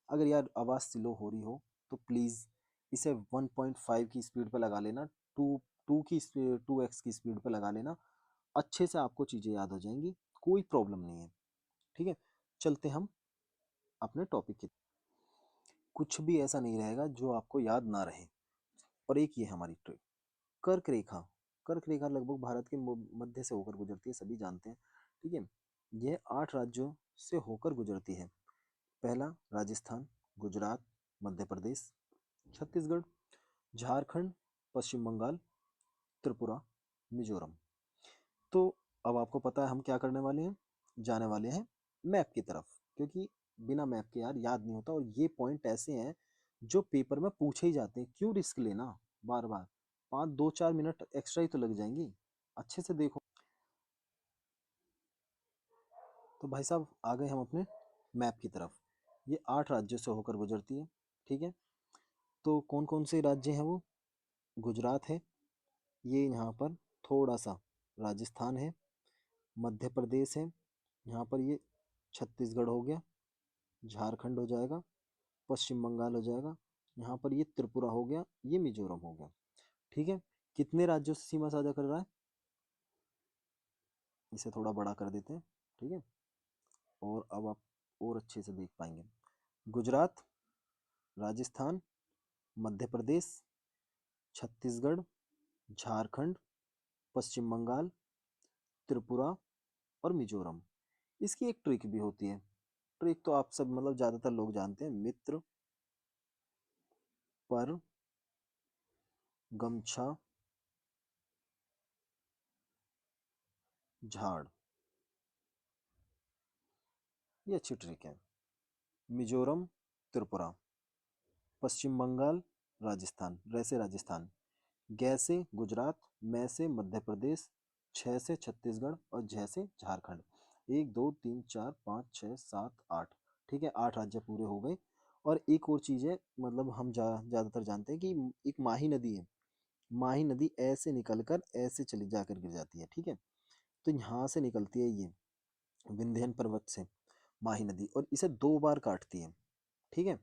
अगर यार आवाज़ स्लो हो रही हो तो प्लीज़ इसे 1.5 की स्पीड पे लगा लेना, टू टू की स्पीड 2x की स्पीड पे लगा लेना। अच्छे से आपको चीज़ें याद हो जाएंगी, कोई प्रॉब्लम नहीं है। ठीक है, चलते हम अपने टॉपिक की। कुछ भी ऐसा नहीं रहेगा जो आपको याद ना रहे। और एक ये हमारी ट्रिक, कर्क रेखा। कर्क रेखा लगभग भारत के मध्य से होकर गुजरती है, सभी जानते हैं। ठीक है, यह 8 राज्यों से होकर गुजरती है। पहला राजस्थान, गुजरात, मध्य प्रदेश, छत्तीसगढ़, झारखंड, पश्चिम बंगाल, त्रिपुरा, मिजोरम। तो अब आपको पता है हम क्या करने वाले हैं, जाने वाले हैं मैप की तरफ, क्योंकि बिना मैप के यार याद नहीं होता। और ये पॉइंट ऐसे हैं जो पेपर में पूछे ही जाते हैं, क्यों रिस्क लेना बार बार। 5 2 4 मिनट एक्स्ट्रा ही तो लग जाएंगी, अच्छे से देखो। तो भाई साहब आ गए हम अपने मैप की तरफ। ये 8 राज्यों से होकर गुजरती है। ठीक है, तो कौन कौन से राज्य हैं वो? गुजरात है, ये यहाँ पर थोड़ा सा राजस्थान है, मध्य प्रदेश है, यहाँ पर ये छत्तीसगढ़ हो गया, झारखंड हो जाएगा, पश्चिम बंगाल हो जाएगा, यहाँ पर ये त्रिपुरा हो गया, ये मिजोरम हो गया। ठीक है, कितने राज्यों से सीमा साझा कर रहा है? इसे थोड़ा बड़ा कर देते हैं। ठीक है, और अब आप और अच्छे से देख पाएंगे। गुजरात, राजस्थान, मध्य प्रदेश, छत्तीसगढ़, झारखंड, पश्चिम बंगाल, त्रिपुरा और मिजोरम। इसकी एक ट्रिक भी होती है। ट्रिक तो आप सब मतलब ज़्यादातर लोग जानते हैं, मित्र पर गमछा झाड़, ये अच्छी ट्रिक है। मिजोरम, त्रिपुरा, पश्चिम बंगाल, राजस्थान, रै से राजस्थान, गै से गुजरात, मैं से मध्य प्रदेश, छ से छत्तीसगढ़ और झ से झारखंड। 1 2 3 4 5 6 7 8। ठीक है, 8 राज्य पूरे हो गए। और एक और चीज़ है, मतलब हम ज़्यादातर जानते हैं कि एक माही नदी है। माही नदी ऐसे निकलकर ऐसे चली जाकर गिर जाती है। ठीक है, तो यहाँ से निकलती है ये विंध्यन पर्वत से माही नदी, और इसे 2 बार काटती है। ठीक है,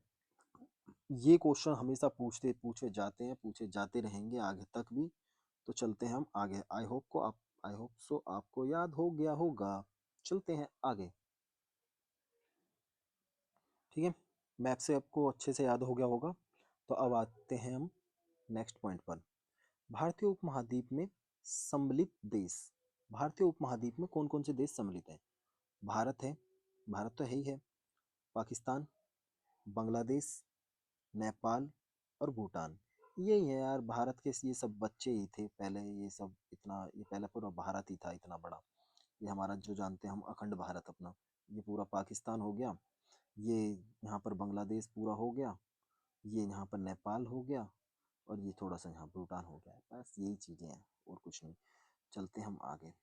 ये क्वेश्चन हमेशा पूछते पूछे जाते हैं, पूछे जाते रहेंगे आगे तक भी। तो चलते हैं हम आगे। आई होप सो आपको याद हो गया होगा। चलते हैं आगे। ठीक है, मैप से आपको अच्छे से याद हो गया होगा। तो अब आते हैं हम नेक्स्ट पॉइंट पर। भारतीय उपमहाद्वीप में सम्मिलित देश। भारतीय उपमहाद्वीप में कौन कौन से देश सम्मिलित हैं? भारत है, भारत तो है ही है, पाकिस्तान, बांग्लादेश, नेपाल और भूटान। यही है यार, भारत के ये सब बच्चे ही थे पहले। ये सब इतना, ये पहले पूरा भारत ही था इतना बड़ा। ये हमारा जो जानते हैं हम अखंड भारत अपना, ये पूरा पाकिस्तान हो गया, ये यहाँ पर बांग्लादेश पूरा हो गया, ये यहाँ पर नेपाल हो गया, और ये थोड़ा सा यहाँ भूटान हो गया। बस यही चीज़ें हैं और कुछ नहीं। चलते हम आगे।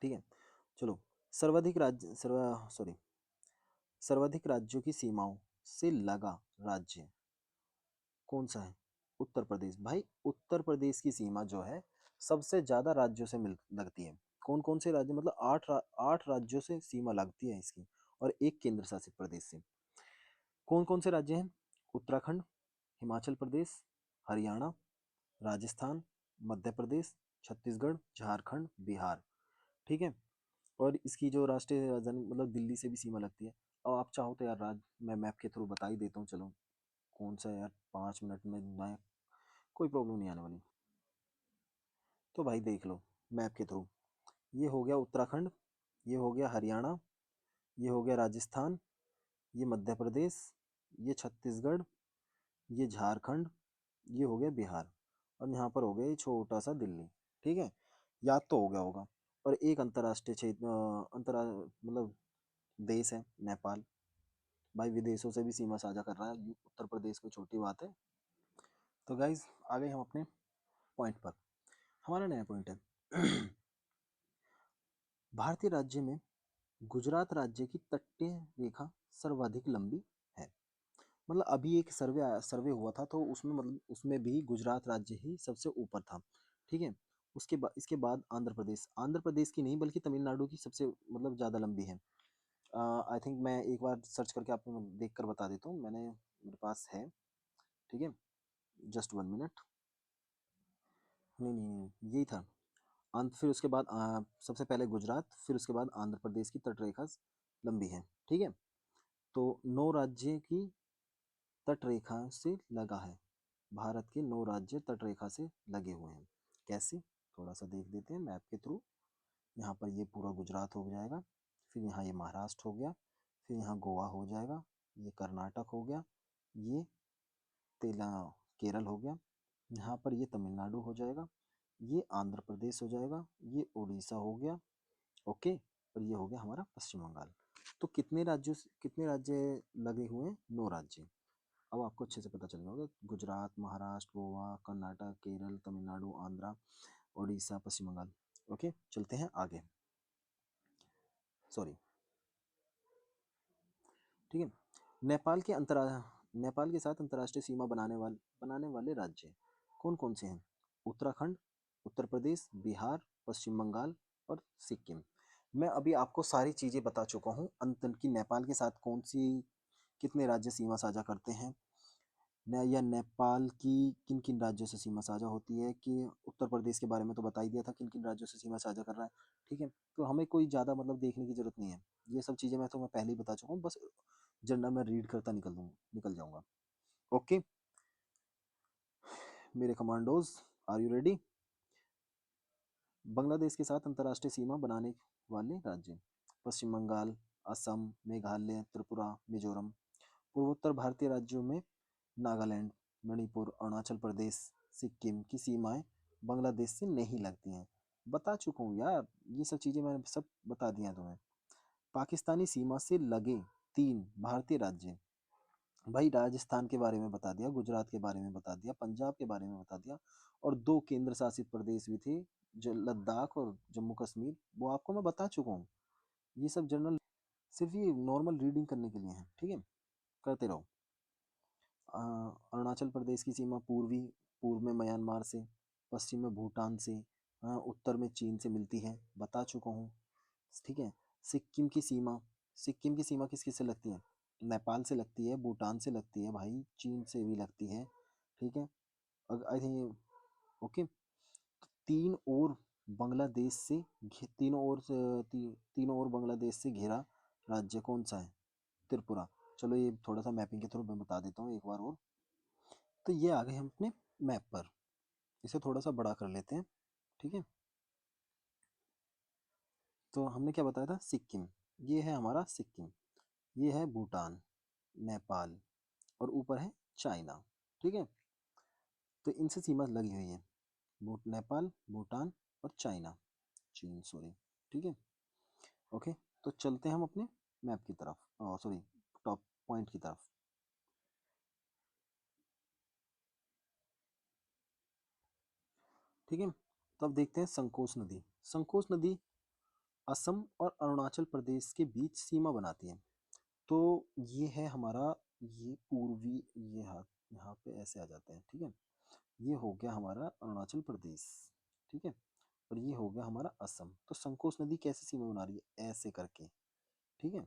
ठीक है, चलो। सर्वाधिक राज्य सर्व सॉरी सर्वाधिक राज्यों की सीमाओं से लगा राज्य कौन सा है? उत्तर प्रदेश। भाई उत्तर प्रदेश की सीमा जो है सबसे ज्यादा राज्यों से मिल लगती है। कौन कौन से राज्य, मतलब 8 राज्यों से सीमा लगती है इसकी, और एक केंद्र शासित प्रदेश से। कौन कौन से राज्य हैं? उत्तराखंड, हिमाचल प्रदेश, हरियाणा, राजस्थान, मध्य प्रदेश, छत्तीसगढ़, झारखंड, बिहार। ठीक है, और इसकी जो राष्ट्रीय राजधानी मतलब दिल्ली से भी सीमा लगती है। और आप चाहो तो यार मैं मैप के थ्रू बता ही देता हूँ, चलो। कौन सा यार, 5 मिनट में मैं, कोई प्रॉब्लम नहीं आने वाली। तो भाई देख लो मैप के थ्रू। ये हो गया उत्तराखंड, ये हो गया हरियाणा, ये हो गया राजस्थान, ये मध्य प्रदेश, ये छत्तीसगढ़, ये झारखंड, ये हो गया बिहार, और यहाँ पर हो गया ये छोटा सा दिल्ली। ठीक है, याद तो हो गया होगा। और एक अंतर्राष्ट्रीय क्षेत्र, अंतरा मतलब देश है नेपाल। भाई विदेशों से भी सीमा साझा कर रहा है उत्तर प्रदेश, को छोटी बात है। तो गाइज आ गए हम अपने पॉइंट पर। हमारा नया पॉइंट है भारतीय राज्य में गुजरात राज्य की तटीय रेखा सर्वाधिक लंबी है। मतलब अभी एक सर्वे हुआ था, तो उसमें मतलब उसमें भी गुजरात राज्य ही सबसे ऊपर था। ठीक है। इसके बाद आंध्र प्रदेश की नहीं बल्कि तमिलनाडु की सबसे मतलब ज़्यादा लंबी है। आई थिंक मैं एक बार सर्च करके आपको देख कर बता देता हूँ, मेरे पास है। ठीक है, जस्ट 1 मिनट। नहीं नहीं नहीं, यही था। फिर उसके बाद सबसे पहले गुजरात, फिर उसके बाद आंध्र प्रदेश की तटरेखा लंबी है। ठीक है। तो 9 राज्य की तटरेखा से लगा है। भारत के 9 राज्य तटरेखा से लगे हुए हैं। कैसे, थोड़ा सा देख देते हैं मैप के थ्रू। यहाँ पर ये पूरा गुजरात हो जाएगा, फिर यहाँ ये महाराष्ट्र हो गया, फिर यहाँ गोवा हो जाएगा, ये कर्नाटक हो गया, ये केरल हो गया, यहाँ पर ये तमिलनाडु हो जाएगा, ये आंध्र प्रदेश हो जाएगा, ये उड़ीसा हो गया। ओके। और ये हो गया हमारा पश्चिम बंगाल। तो कितने राज्य लगे हुए हैं? 9 राज्य। अब आपको अच्छे से पता चल गया होगा, गुजरात, महाराष्ट्र, गोवा, कर्नाटक, केरल, तमिलनाडु, आंध्रा, उड़ीसा, पश्चिम बंगाल। ओके, चलते हैं आगे। सॉरी। ठीक है। नेपाल के साथ अंतर्राष्ट्रीय सीमा बनाने वाले राज्य कौन कौन से हैं? उत्तराखंड, उत्तर प्रदेश, बिहार, पश्चिम बंगाल और सिक्किम। मैं अभी आपको सारी चीज़ें बता चुका हूँ, अंत की नेपाल के साथ कौन सी कितने राज्य सीमा साझा करते हैं, या नेपाल की किन किन राज्यों से सीमा साझा होती है, कि उत्तर प्रदेश के बारे में तो बता ही दिया था किन किन राज्यों से सीमा साझा कर रहा है। ठीक है। तो हमें कोई ज़्यादा मतलब देखने की जरूरत नहीं है। ये सब चीज़ें मैं पहले ही बता चुका हूँ, बस जनरल में रीड करता निकल जाऊंगा। ओके मेरे commandos, are you ready? Bangladesh के साथ अंतर्राष्ट्रीय सीमा बनाने वाले राज्य: पश्चिम बंगाल, असम, मेघालय, त्रिपुरा, मिजोरम। पूर्वोत्तर भारतीय राज्यों में नागालैंड, मणिपुर, अरुणाचल प्रदेश, सिक्किम की सीमाएं बांग्लादेश से नहीं लगती हैं। बता चुका हूँ यार, ये सब चीज़ें मैंने सब बता दी हैं तुम्हें। पाकिस्तानी सीमा से लगे 3 भारतीय राज्य: भाई राजस्थान के बारे में बता दिया, गुजरात के बारे में बता दिया, पंजाब के बारे में बता दिया, और 2 केंद्र शासित प्रदेश भी थे, जो लद्दाख और जम्मू कश्मीर, वो आपको मैं बता चुका हूँ। ये सब जनरल, सिर्फ ये नॉर्मल रीडिंग करने के लिए है। ठीक है, करते रहो। अरुणाचल प्रदेश की सीमा पूर्व में म्यांमार से, पश्चिम में भूटान से, उत्तर में चीन से मिलती है, बता चुका हूँ। ठीक है। सिक्किम की सीमा सिक्किम की सीमा किस किस से लगती है? नेपाल से लगती है, भूटान से लगती है भाई, चीन से भी लगती है। ठीक है। I think okay. तीन और बांग्लादेश से तीनों ओर बांग्लादेश से घिरा राज्य कौन सा है? त्रिपुरा। चलो ये थोड़ा सा मैपिंग के थ्रू मैं बता देता हूँ एक बार और। तो ये आ गए हम अपने मैप पर, इसे थोड़ा सा बड़ा कर लेते हैं। ठीक है। तो हमने क्या बताया था? सिक्किम। ये है हमारा सिक्किम, ये है भूटान, नेपाल, और ऊपर है चाइना। ठीक है। तो इनसे सीमा लगी हुई है, नेपाल, भूटान और चाइना, चीन सॉरी। ठीक है। ओके। तो चलते हैं हम अपने मैप की तरफ, सॉरी, टॉप पॉइंट की तरफ। ठीक है। तो अब देखते हैं संकोच नदी। संकोच नदी असम और अरुणाचल प्रदेश के बीच सीमा बनाती है। तो ये है हमारा, ये पूर्वी, ये हाथ यहाँ पे ऐसे आ जाते हैं। ठीक है। ये हो गया हमारा अरुणाचल प्रदेश। ठीक है। और ये हो गया हमारा असम। तो संकोच नदी कैसे सीमा बना रही है? ऐसे करके। ठीक है।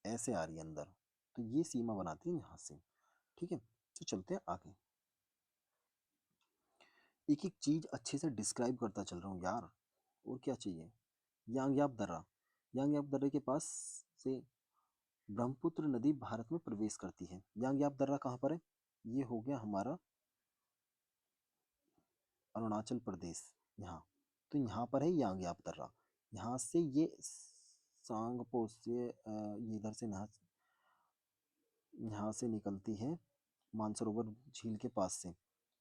ऐसे आ रही है अंदर, तो ये सीमा बनाती है यहाँ से। ठीक है। तो चलते हैं आगे। एक एक चीज अच्छे से डिस्क्राइब करता चल रहा हूँ यार, और क्या चाहिए। यांगयाप दर्रा। यांगयाप दर्रे के पास से ब्रह्मपुत्र नदी भारत में प्रवेश करती है। यांगयाप दर्रा कहाँ पर है? ये हो गया हमारा अरुणाचल प्रदेश, यहाँ। तो यहाँ पर है यांगयाप दर्रा। यहाँ से ये सांगपो से ये इधर से यहाँ से निकलती है मानसरोवर झील के पास से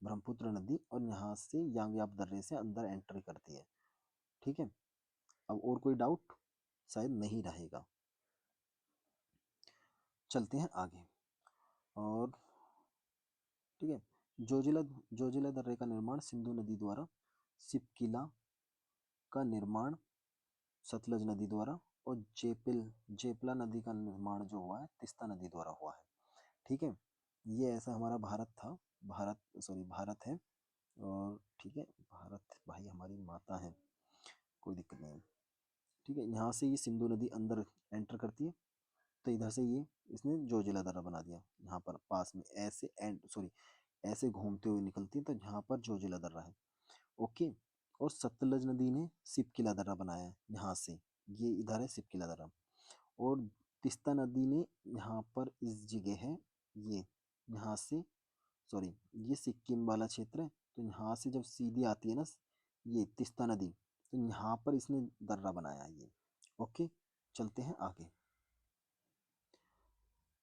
ब्रह्मपुत्र नदी, और यहाँ से यांगयाप दर्रे से अंदर एंट्री करती है। ठीक है। अब और कोई डाउट शायद नहीं रहेगा। चलते हैं आगे। और ठीक है, जोजिला दर्रे का निर्माण सिंधु नदी द्वारा, सिपकिला का निर्माण सतलज नदी द्वारा, और जेपला नदी का निर्माण जो हुआ है तिस्ता नदी द्वारा हुआ है। ठीक है। ये ऐसा हमारा भारत था, भारत सॉरी भारत है। और ठीक है, भारत भाई हमारी माता है, कोई दिक्कत नहीं है। ठीक है, यहाँ से ये सिंधु नदी अंदर एंटर करती है, तो इधर से ये इसने जोजिला दर्रा बना दिया, यहाँ पर पास में ऐसे एंड सॉरी ऐसे घूमते हुए निकलती है, तो यहाँ पर जोजिला दर्रा है। ओके। और सतलज नदी ने सिपकिला दर्रा बनाया है यहाँ से, ये इधर है सिपकिला दर्रा। और तिस्ता नदी ने यहाँ पर इस जगह है, ये यहाँ से सॉरी ये सिक्किम वाला क्षेत्र है, तो यहाँ से जब सीधी आती है ना ये तिस्ता नदी, तो यहाँ पर इसने दर्रा बनाया है ये। ओके, चलते हैं आगे।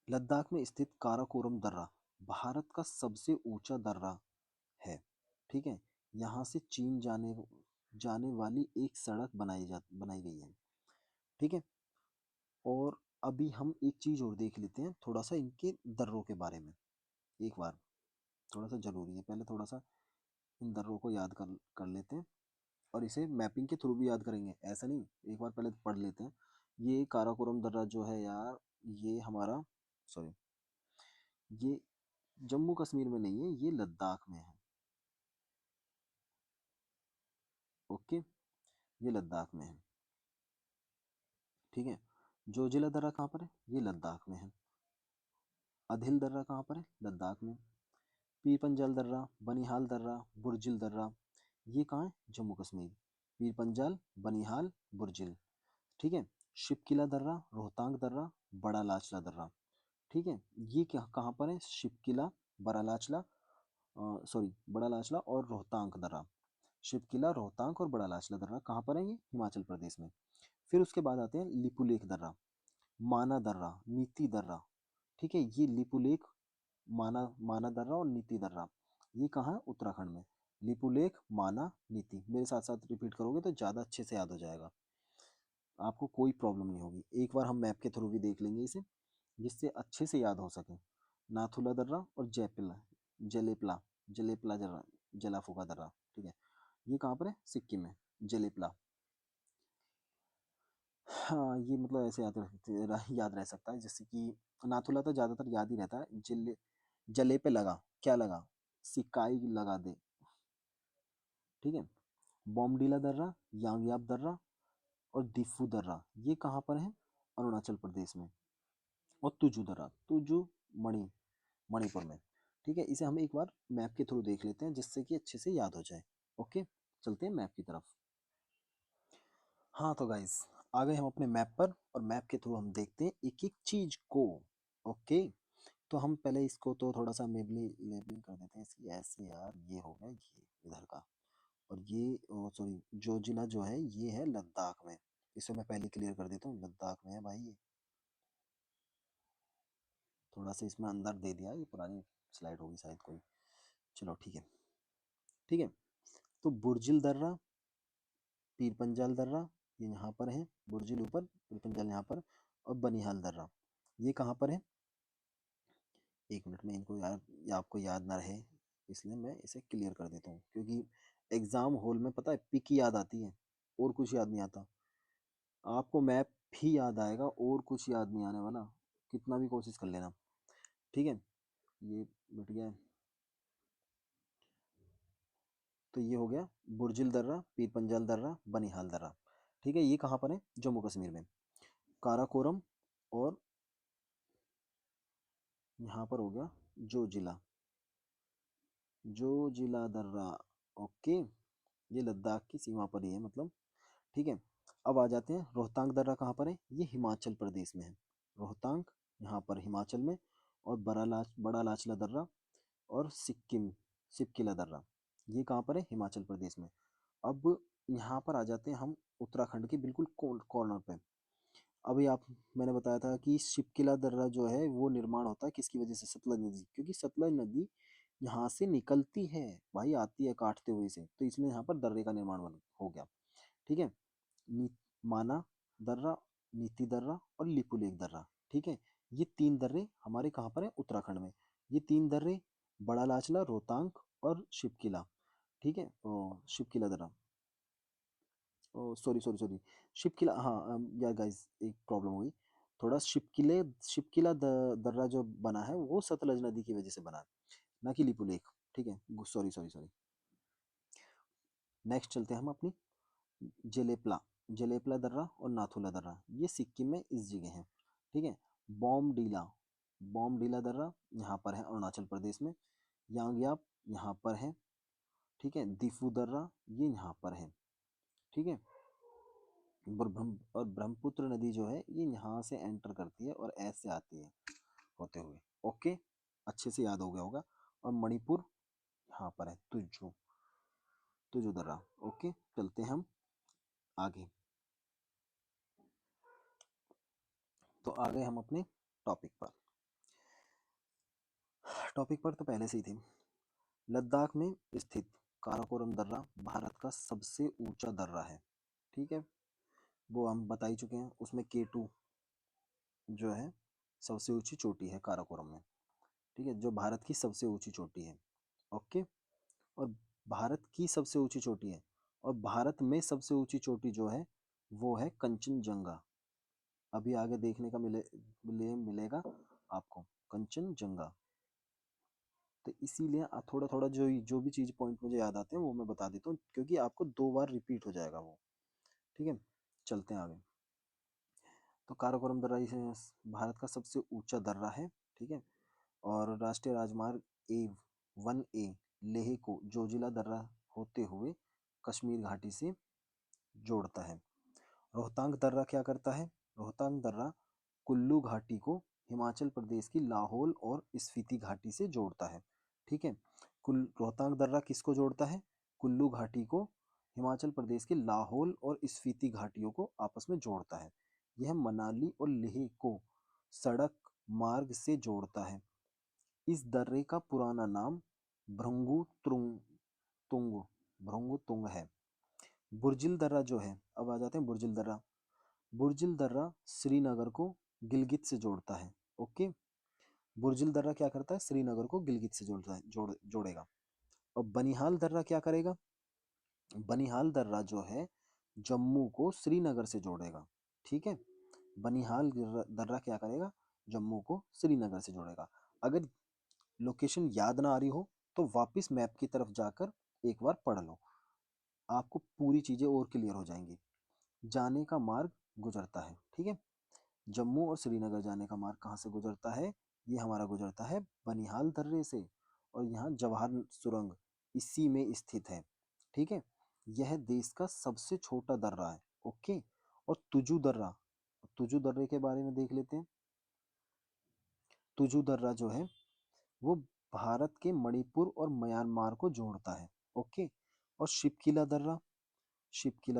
लद्दाख में स्थित काराकोरम दर्रा भारत का सबसे ऊंचा दर्रा है। ठीक है, यहाँ से चीन जाने जाने वाली एक सड़क बनाई गई है। ठीक है। और अभी हम एक चीज और देख लेते हैं, थोड़ा सा इनके दर्रों के बारे में एक बार, थोड़ा सा जरूरी है, पहले थोड़ा सा इन दर्रों को याद कर लेते हैं। और इसे मैपिंग के थ्रू भी याद करेंगे, ऐसा नहीं, एक बार पहले पढ़ लेते हैं। ये काराकोरम दर्रा जो है यार, ये हमारा सॉरी ये जम्मू कश्मीर में नहीं है, ये लद्दाख में है। ओके, ये लद्दाख में है। ठीक है। जोजिला दर्रा कहाँ पर है? ये लद्दाख में है। अदिल दर्रा कहाँ पर है? लद्दाख में। पीरपंजाल दर्रा, बनिहाल दर्रा, बुर्जिल दर्रा, ये कहाँ है? जम्मू कश्मीर। पीरपंजाल, बनिहाल, बुर्जिल। ठीक है। शिपकिला दर्रा, रोहतांग दर्रा, बड़ा लाचला दर्रा। ठीक है, ये क्या कहाँ पर है? शिपकिला, बड़ा लाचला सॉरी बड़ा लाचला और रोहतांग दर्रा। शिपकिला, रोहतांग और बड़ा लाचला दर्रा कहाँ पर है? ये हिमाचल प्रदेश में। फिर उसके बाद आते हैं लिपुलेख दर्रा, माना दर्रा, नीति दर्रा। ठीक है, ये लिपुलेख, माना माना दर्रा और नीति दर्रा, ये कहाँ है? उत्तराखंड में। लिपुलेख, माना, नीति, मेरे साथ साथ रिपीट करोगे तो ज़्यादा अच्छे से याद हो जाएगा, आपको कोई प्रॉब्लम नहीं होगी। एक बार हम मैप के थ्रू भी देख लेंगे इसे, जिससे अच्छे से याद हो सके। नाथुला दर्रा और जयपिला जलेपला जलेपला दर्रा, जलाफुका दर्रा। ठीक है, ये कहाँ पर है? सिक्किम में, जलेपला। हाँ, ये मतलब ऐसे याद रह सकता है, जैसे कि नाथुला तो ज़्यादातर याद ही रहता है। जले पे लगा, क्या लगा? सिकाई लगा दे। ठीक है। बॉमडीला दर्रा, यांगयाब दर्रा और दिफू दर्रा, ये कहाँ पर है? अरुणाचल प्रदेश में। और तुजू दर्रा, तुजू मणिपुर में। ठीक है, इसे हम एक बार मैप के थ्रू देख लेते हैं, जिससे कि अच्छे से याद हो जाए। ओके, चलते हैं मैप की तरफ। हाँ तो गाइस, आ गए हम अपने मैप पर, और मैप के थ्रू हम देखते हैं एक एक चीज को। ओके, तो हम पहले इसको तो थोड़ा सा लेबलिंग कर देते हैं इसकी, ऐसे यार, ये हो गया ये इधर का। और ये सॉरी जो जिला जो है ये है लद्दाख में। इसे मैं पहले क्लियर कर देता हूँ, लद्दाख में है भाई ये। थोड़ा सा इसमें अंदर दे दिया, ये पुरानी स्लाइड होगी शायद कोई। चलो ठीक है। ठीक है, तो बुर्जिल दर्रा, पीर पंजाल दर्रा, ये यहाँ पर है, बुर्जिल ऊपर, पीर पंजाल यहाँ पर। और बनिहाल दर्रा, ये कहाँ पर है? एक मिनट में इनको याद, ये आपको याद ना रहे, इसलिए मैं इसे क्लियर कर देता हूँ, क्योंकि एग्जाम हॉल में पता है पिक ही याद आती है, और कुछ याद नहीं आता। आपको मैप ही याद आएगा, और कुछ याद नहीं आने वाला, कितना भी कोशिश कर लेना। ठीक है, ये मिट गया। तो ये हो गया बुर्जिल दर्रा, पीर पंजाल दर्रा, बनिहाल दर्रा। ठीक है, ये कहाँ पर है? जम्मू कश्मीर में। काराकोरम और यहाँ पर हो गया जो जिला, जो जिला दर्रा। ओके, ये लद्दाख की सीमा पर ही है मतलब। ठीक है, अब आ जाते हैं रोहतांग दर्रा कहाँ पर है? ये हिमाचल प्रदेश में है। रोहतांग यहाँ पर हिमाचल में। और बड़ा लाचला दर्रा और सिक्किम, सिपकिला दर्रा, ये कहाँ पर है? हिमाचल प्रदेश में। अब यहाँ पर आ जाते हैं हम उत्तराखंड के बिल्कुल कॉर्नर पे। अभी आप मैंने बताया था कि शिपकिला दर्रा जो है वो निर्माण होता है किसकी वजह से? सतलज नदी, क्योंकि सतलज नदी यहाँ से निकलती है भाई, आती है काटते हुए से, तो इसलिए यहाँ पर दर्रे का निर्माण हो गया। ठीक है। नी, माना दर्रा, नीति दर्रा और लिपुलेख दर्रा। ठीक है, ये तीन दर्रे हमारे कहाँ पर है? उत्तराखंड में। ये तीन दर्रे, बड़ा लाचला, रोहतांग और शिपकिला। ठीक है, शिपकिला दर्रा, सॉरी सॉरी सॉरी, शिपकिला, हाँ यार गाइस एक प्रॉब्लम हुई। थोड़ा शिपकिला दर्रा जो बना है वो सतलज नदी की वजह से बना है, ना कि लिपु लेक। ठीक है, सॉरी सॉरी सॉरी। नेक्स्ट चलते हैं हम अपनी जेलेपला जेलेपला दर्रा और नाथुला दर्रा, ये सिक्किम में इस जगह है। ठीक है, बॉमडीला बॉमडीला दर्रा यहाँ पर है अरुणाचल प्रदेश में। यांगयाप यहाँ पर है। ठीक है, दिफू दर्रा ये यहाँ पर है। ठीक है, और ब्रह्मपुत्र नदी जो है ये यहाँ से एंटर करती है और ऐसे आती है होते हुए। ओके, अच्छे से याद हो गया होगा। और मणिपुर यहाँ पर है, तुजू तुजू दर्रा। ओके, चलते हैं हम आगे। तो आ गए हम अपने टॉपिक पर। टॉपिक पर तो पहले से ही थे। लद्दाख में स्थित काराकोरम दर्रा भारत का सबसे ऊंचा दर्रा है। ठीक है, वो हम बता ही चुके हैं। उसमें K2 जो है सबसे ऊंची चोटी है काराकोरम में। ठीक है, जो भारत की सबसे ऊंची चोटी है। ओके, और भारत की सबसे ऊंची चोटी है, और भारत में सबसे ऊंची चोटी जो है वो है कंचनजंगा। अभी आगे देखने का मिलेगा आपको कंचनजंगा। तो इसीलिए थोड़ा थोड़ा जो भी चीज पॉइंट मुझे याद आते हैं वो मैं बता देता हूँ, क्योंकि आपको 2 बार रिपीट हो जाएगा वो। ठीक है, चलते हैं आगे। तो काराकोरम दर्रा इसे भारत का सबसे ऊंचा दर्रा है। ठीक है, और राष्ट्रीय राजमार्ग A1A लेह को जोजिला दर्रा होते हुए कश्मीर घाटी से जोड़ता है। रोहतांग दर्रा क्या करता है? रोहतांग दर्रा कुल्लू घाटी को हिमाचल प्रदेश की लाहौल और स्पीति घाटी से जोड़ता है। ठीक है, कुल रोहतांग दर्रा किसको जोड़ता है? कुल्लू घाटी को हिमाचल प्रदेश के लाहौल और स्पीति घाटियों को आपस में जोड़ता है। यह मनाली और लेह को सड़क मार्ग से जोड़ता है। इस दर्रे का पुराना नाम भृंगु तुंग तुंग भृंगु तुंग है। बुर्जिल दर्रा जो है, अब आ जाते हैं बुर्जिल दर्रा। बुर्जिल दर्रा श्रीनगर को गिलगित से जोड़ता है। ओके, बुर्जिल दर्रा क्या करता है? श्रीनगर को गिलगित से जोड़ता है, जोड़ेगा। और बनिहाल दर्रा क्या करेगा? बनिहाल दर्रा जो है जम्मू को श्रीनगर से जोड़ेगा। ठीक है, बनिहाल दर्रा क्या करेगा? जम्मू को श्रीनगर से जोड़ेगा। अगर लोकेशन याद ना आ रही हो तो वापस मैप की तरफ जाकर एक बार पढ़ लो, आपको पूरी चीजें और क्लियर हो जाएंगी। जाने का मार्ग गुजरता है। ठीक है, जम्मू और श्रीनगर जाने का मार्ग कहाँ से गुजरता है? ये हमारा गुजरता है बनिहाल दर्रे से, और यहाँ जवाहर सुरंग इसी में स्थित है। ठीक है, यह देश का सबसे छोटा दर्रा है। ओके, और तुजू दर्रे के बारे में देख लेते हैं। तुजू दर्रा जो है वो भारत के मणिपुर और म्यांमार को जोड़ता है। ओके, और शिपकिला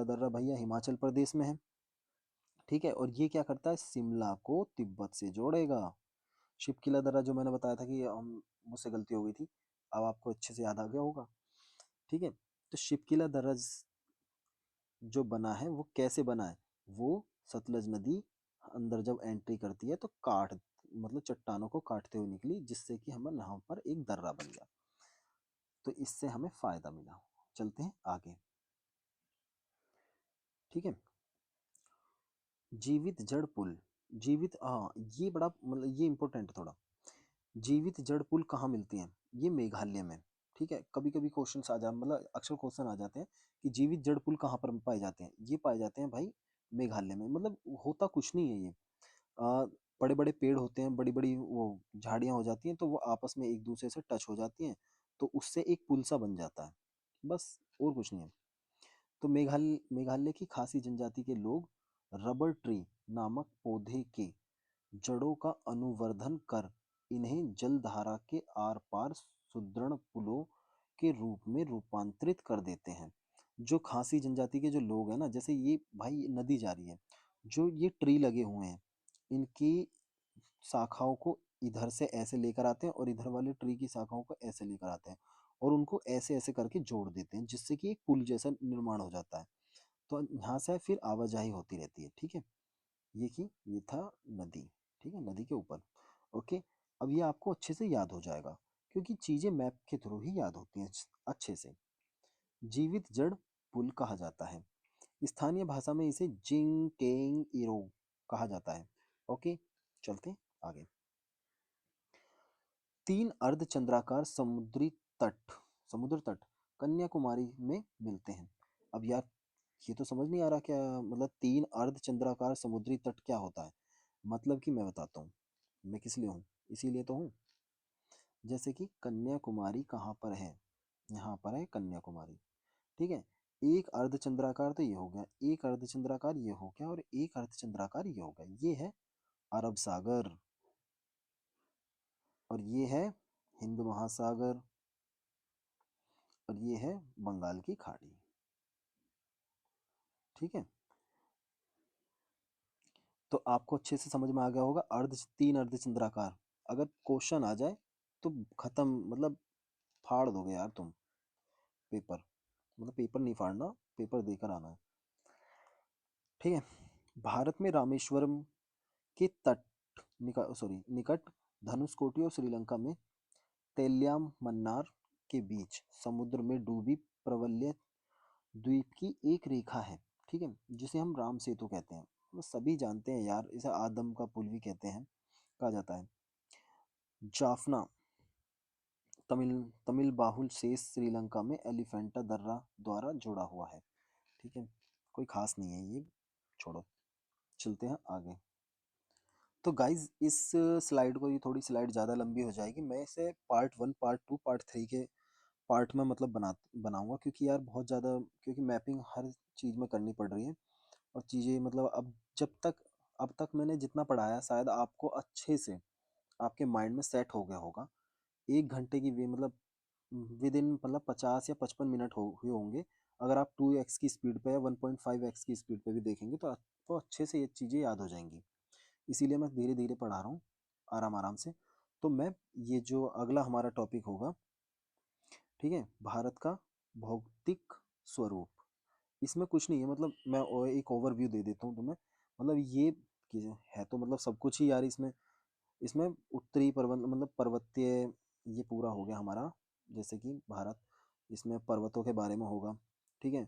दर्रा भैया हिमाचल प्रदेश में है। ठीक है, और ये क्या करता है? शिमला को तिब्बत से जोड़ेगा। शिपकिला दर्रा जो मैंने बताया था कि हम मुझसे गलती हो गई थी, अब आपको अच्छे से याद आ गया होगा। ठीक है, तो शिपकिला दर्रा जो बना है वो कैसे बना है? वो सतलज नदी अंदर जब एंट्री करती है तो मतलब चट्टानों को काटते हुए निकली, जिससे कि हमें यहाँ पर एक दर्रा बन गया। तो इससे हमें फायदा मिला। चलते हैं आगे। ठीक है, जीवित जड़ पुल। ये बड़ा मतलब ये इंपॉर्टेंट थोड़ा। जीवित जड़ पुल कहाँ मिलती हैं? ये मेघालय में। ठीक है, कभी कभी क्वेश्चन आ जा मतलब अक्सर क्वेश्चन आ जाते हैं कि जीवित जड़ पुल कहाँ पर पाए जाते हैं? ये पाए जाते हैं भाई मेघालय में। मतलब होता कुछ नहीं है ये। बड़े बड़े पेड़ होते हैं, बड़ी बड़ी वो झाड़ियां हो जाती हैं, तो वो आपस में एक दूसरे से टच हो जाती हैं, तो उससे एक पुल सा बन जाता है, बस और कुछ नहीं है। तो मेघालय की खासी जनजाति के लोग रबर ट्री नामक पौधे के जड़ों का अनुवर्धन कर इन्हें जलधारा के आर पार सुदृढ़ पुलों के रूप में रूपांतरित कर देते हैं। जो खासी जनजाति के जो लोग हैं ना, जैसे ये भाई नदी जा रही है, जो ये ट्री लगे हुए हैं, इनकी शाखाओं को इधर से ऐसे लेकर आते हैं और इधर वाले ट्री की शाखाओं को ऐसे लेकर आते हैं, और उनको ऐसे ऐसे करके जोड़ देते हैं, जिससे कि एक पुल जैसा निर्माण हो जाता है। तो यहाँ से फिर आवाजाही होती रहती है। ठीक है, ये था नदी। ठीक है, नदी के ऊपर। ओके, अब ये आपको अच्छे से याद हो जाएगा, क्योंकि चीजें मैप के थ्रू ही याद होती हैं अच्छे से। जीवित जड़ पुल कहा जाता है। स्थानीय भाषा में इसे जिंग केंग इरो कहा जाता है। ओके, चलते हैं आगे। 3 अर्धचंद्राकार समुद्र तट कन्याकुमारी में मिलते हैं। अब यार ये तो समझ नहीं आ रहा क्या, मतलब 3 अर्धचंद्राकार समुद्री तट क्या होता है? मतलब कि मैं बताता हूँ, मैं किस लिए हूँ, इसीलिए तो हूँ। जैसे कि कन्याकुमारी कहाँ पर है? यहाँ पर है कन्याकुमारी, ठीक है। एक अर्धचंद्राकार तो ये हो गया, एक अर्धचंद्राकार ये हो गया, और एक अर्धचंद्राकार ये हो गया। ये है अरब सागर, और ये है हिंद महासागर, और ये है बंगाल की खाड़ी, ठीक है। तो आपको अच्छे से समझ में आ गया होगा 3 अर्धचंद्राकार। अगर क्वेश्चन आ जाए तो खत्म, मतलब फाड़ दोगे यार तुम पेपर, मतलब पेपर नहीं फाड़ना, पेपर देकर आना है, ठीक है। भारत में रामेश्वरम के निकट धनुषकोटी और श्रीलंका में तेल्याम मन्नार के बीच समुद्र में डूबी प्रवल्य द्वीप की एक रेखा है, ठीक है, जिसे हम राम सेतु कहते हैं। वो सभी जानते हैं यार, इसे आदम का पुल भी कहते हैं, कहा जाता है। जाफना तमिल तमिल बाहुल शेष श्रीलंका में एलिफेंटा दर्रा द्वारा जुड़ा हुआ है, ठीक है। कोई खास नहीं है ये, छोड़ो, चलते हैं आगे। तो गाइज इस स्लाइड को, ये थोड़ी स्लाइड ज़्यादा लंबी हो जाएगी, मैं इसे पार्ट 1 पार्ट 2 पार्ट 3 के पार्ट में मतलब बनाऊंगा, क्योंकि यार बहुत ज़्यादा, क्योंकि मैपिंग हर चीज़ में करनी पड़ रही है, और चीज़ें मतलब अब तक मैंने जितना पढ़ाया शायद आपको अच्छे से आपके माइंड में सेट हो गया होगा। 1 घंटे की वे मतलब विद इन मतलब 50 या 55 मिनट हो हुए होंगे। अगर आप 2x की स्पीड पे या 1.5x की स्पीड पे भी देखेंगे तो आपको अच्छे से ये चीज़ें याद हो जाएंगी। इसीलिए मैं धीरे धीरे पढ़ा रहा हूँ, आराम आराम से। तो मैं, ये जो अगला हमारा टॉपिक होगा, ठीक है, भारत का भौगोलिक स्वरूप। इसमें कुछ नहीं है, मतलब मैं एक ओवरव्यू दे देता हूँ तुम्हें। मतलब ये है तो मतलब सब कुछ ही यार इसमें, इसमें उत्तरी पर्वत मतलब पर्वतीय, ये पूरा हो गया हमारा, जैसे कि भारत, इसमें पर्वतों के बारे में होगा, ठीक है।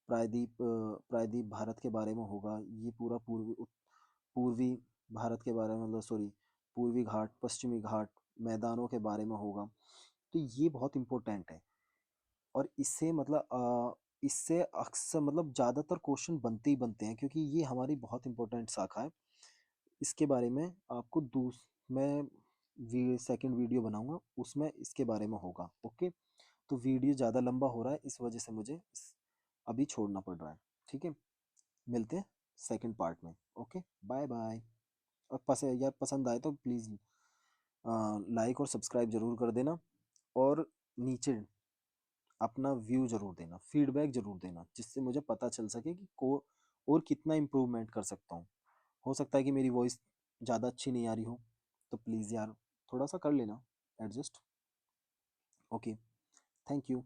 प्रायद्वीप भारत के बारे में होगा, ये पूरा पूर्वी भारत के बारे में, मतलब सॉरी, पूर्वी घाट, पश्चिमी घाट, मैदानों के बारे में होगा। तो ये बहुत इंपॉर्टेंट है, और इससे मतलब इससे अक्सर मतलब ज़्यादातर क्वेश्चन बनते ही बनते हैं, क्योंकि ये हमारी बहुत इंपॉर्टेंट शाखा है। इसके बारे में आपको मैं सेकंड वीडियो बनाऊंगा, उसमें इसके बारे में होगा, ओके। तो वीडियो ज़्यादा लंबा हो रहा है, इस वजह से मुझे अभी छोड़ना पड़ रहा है, ठीक है। मिलते हैं सेकंड पार्ट में, ओके, बाय बाय। और यार पसंद आए तो प्लीज़ लाइक और सब्सक्राइब जरूर कर देना, और नीचे अपना व्यू जरूर देना, फीडबैक जरूर देना, जिससे मुझे पता चल सके कि को और कितना इम्प्रूवमेंट कर सकता हूँ। हो सकता है कि मेरी वॉइस ज़्यादा अच्छी नहीं आ रही हो, तो प्लीज़ यार थोड़ा सा कर लेना एडजस्ट, ओके। Thank you.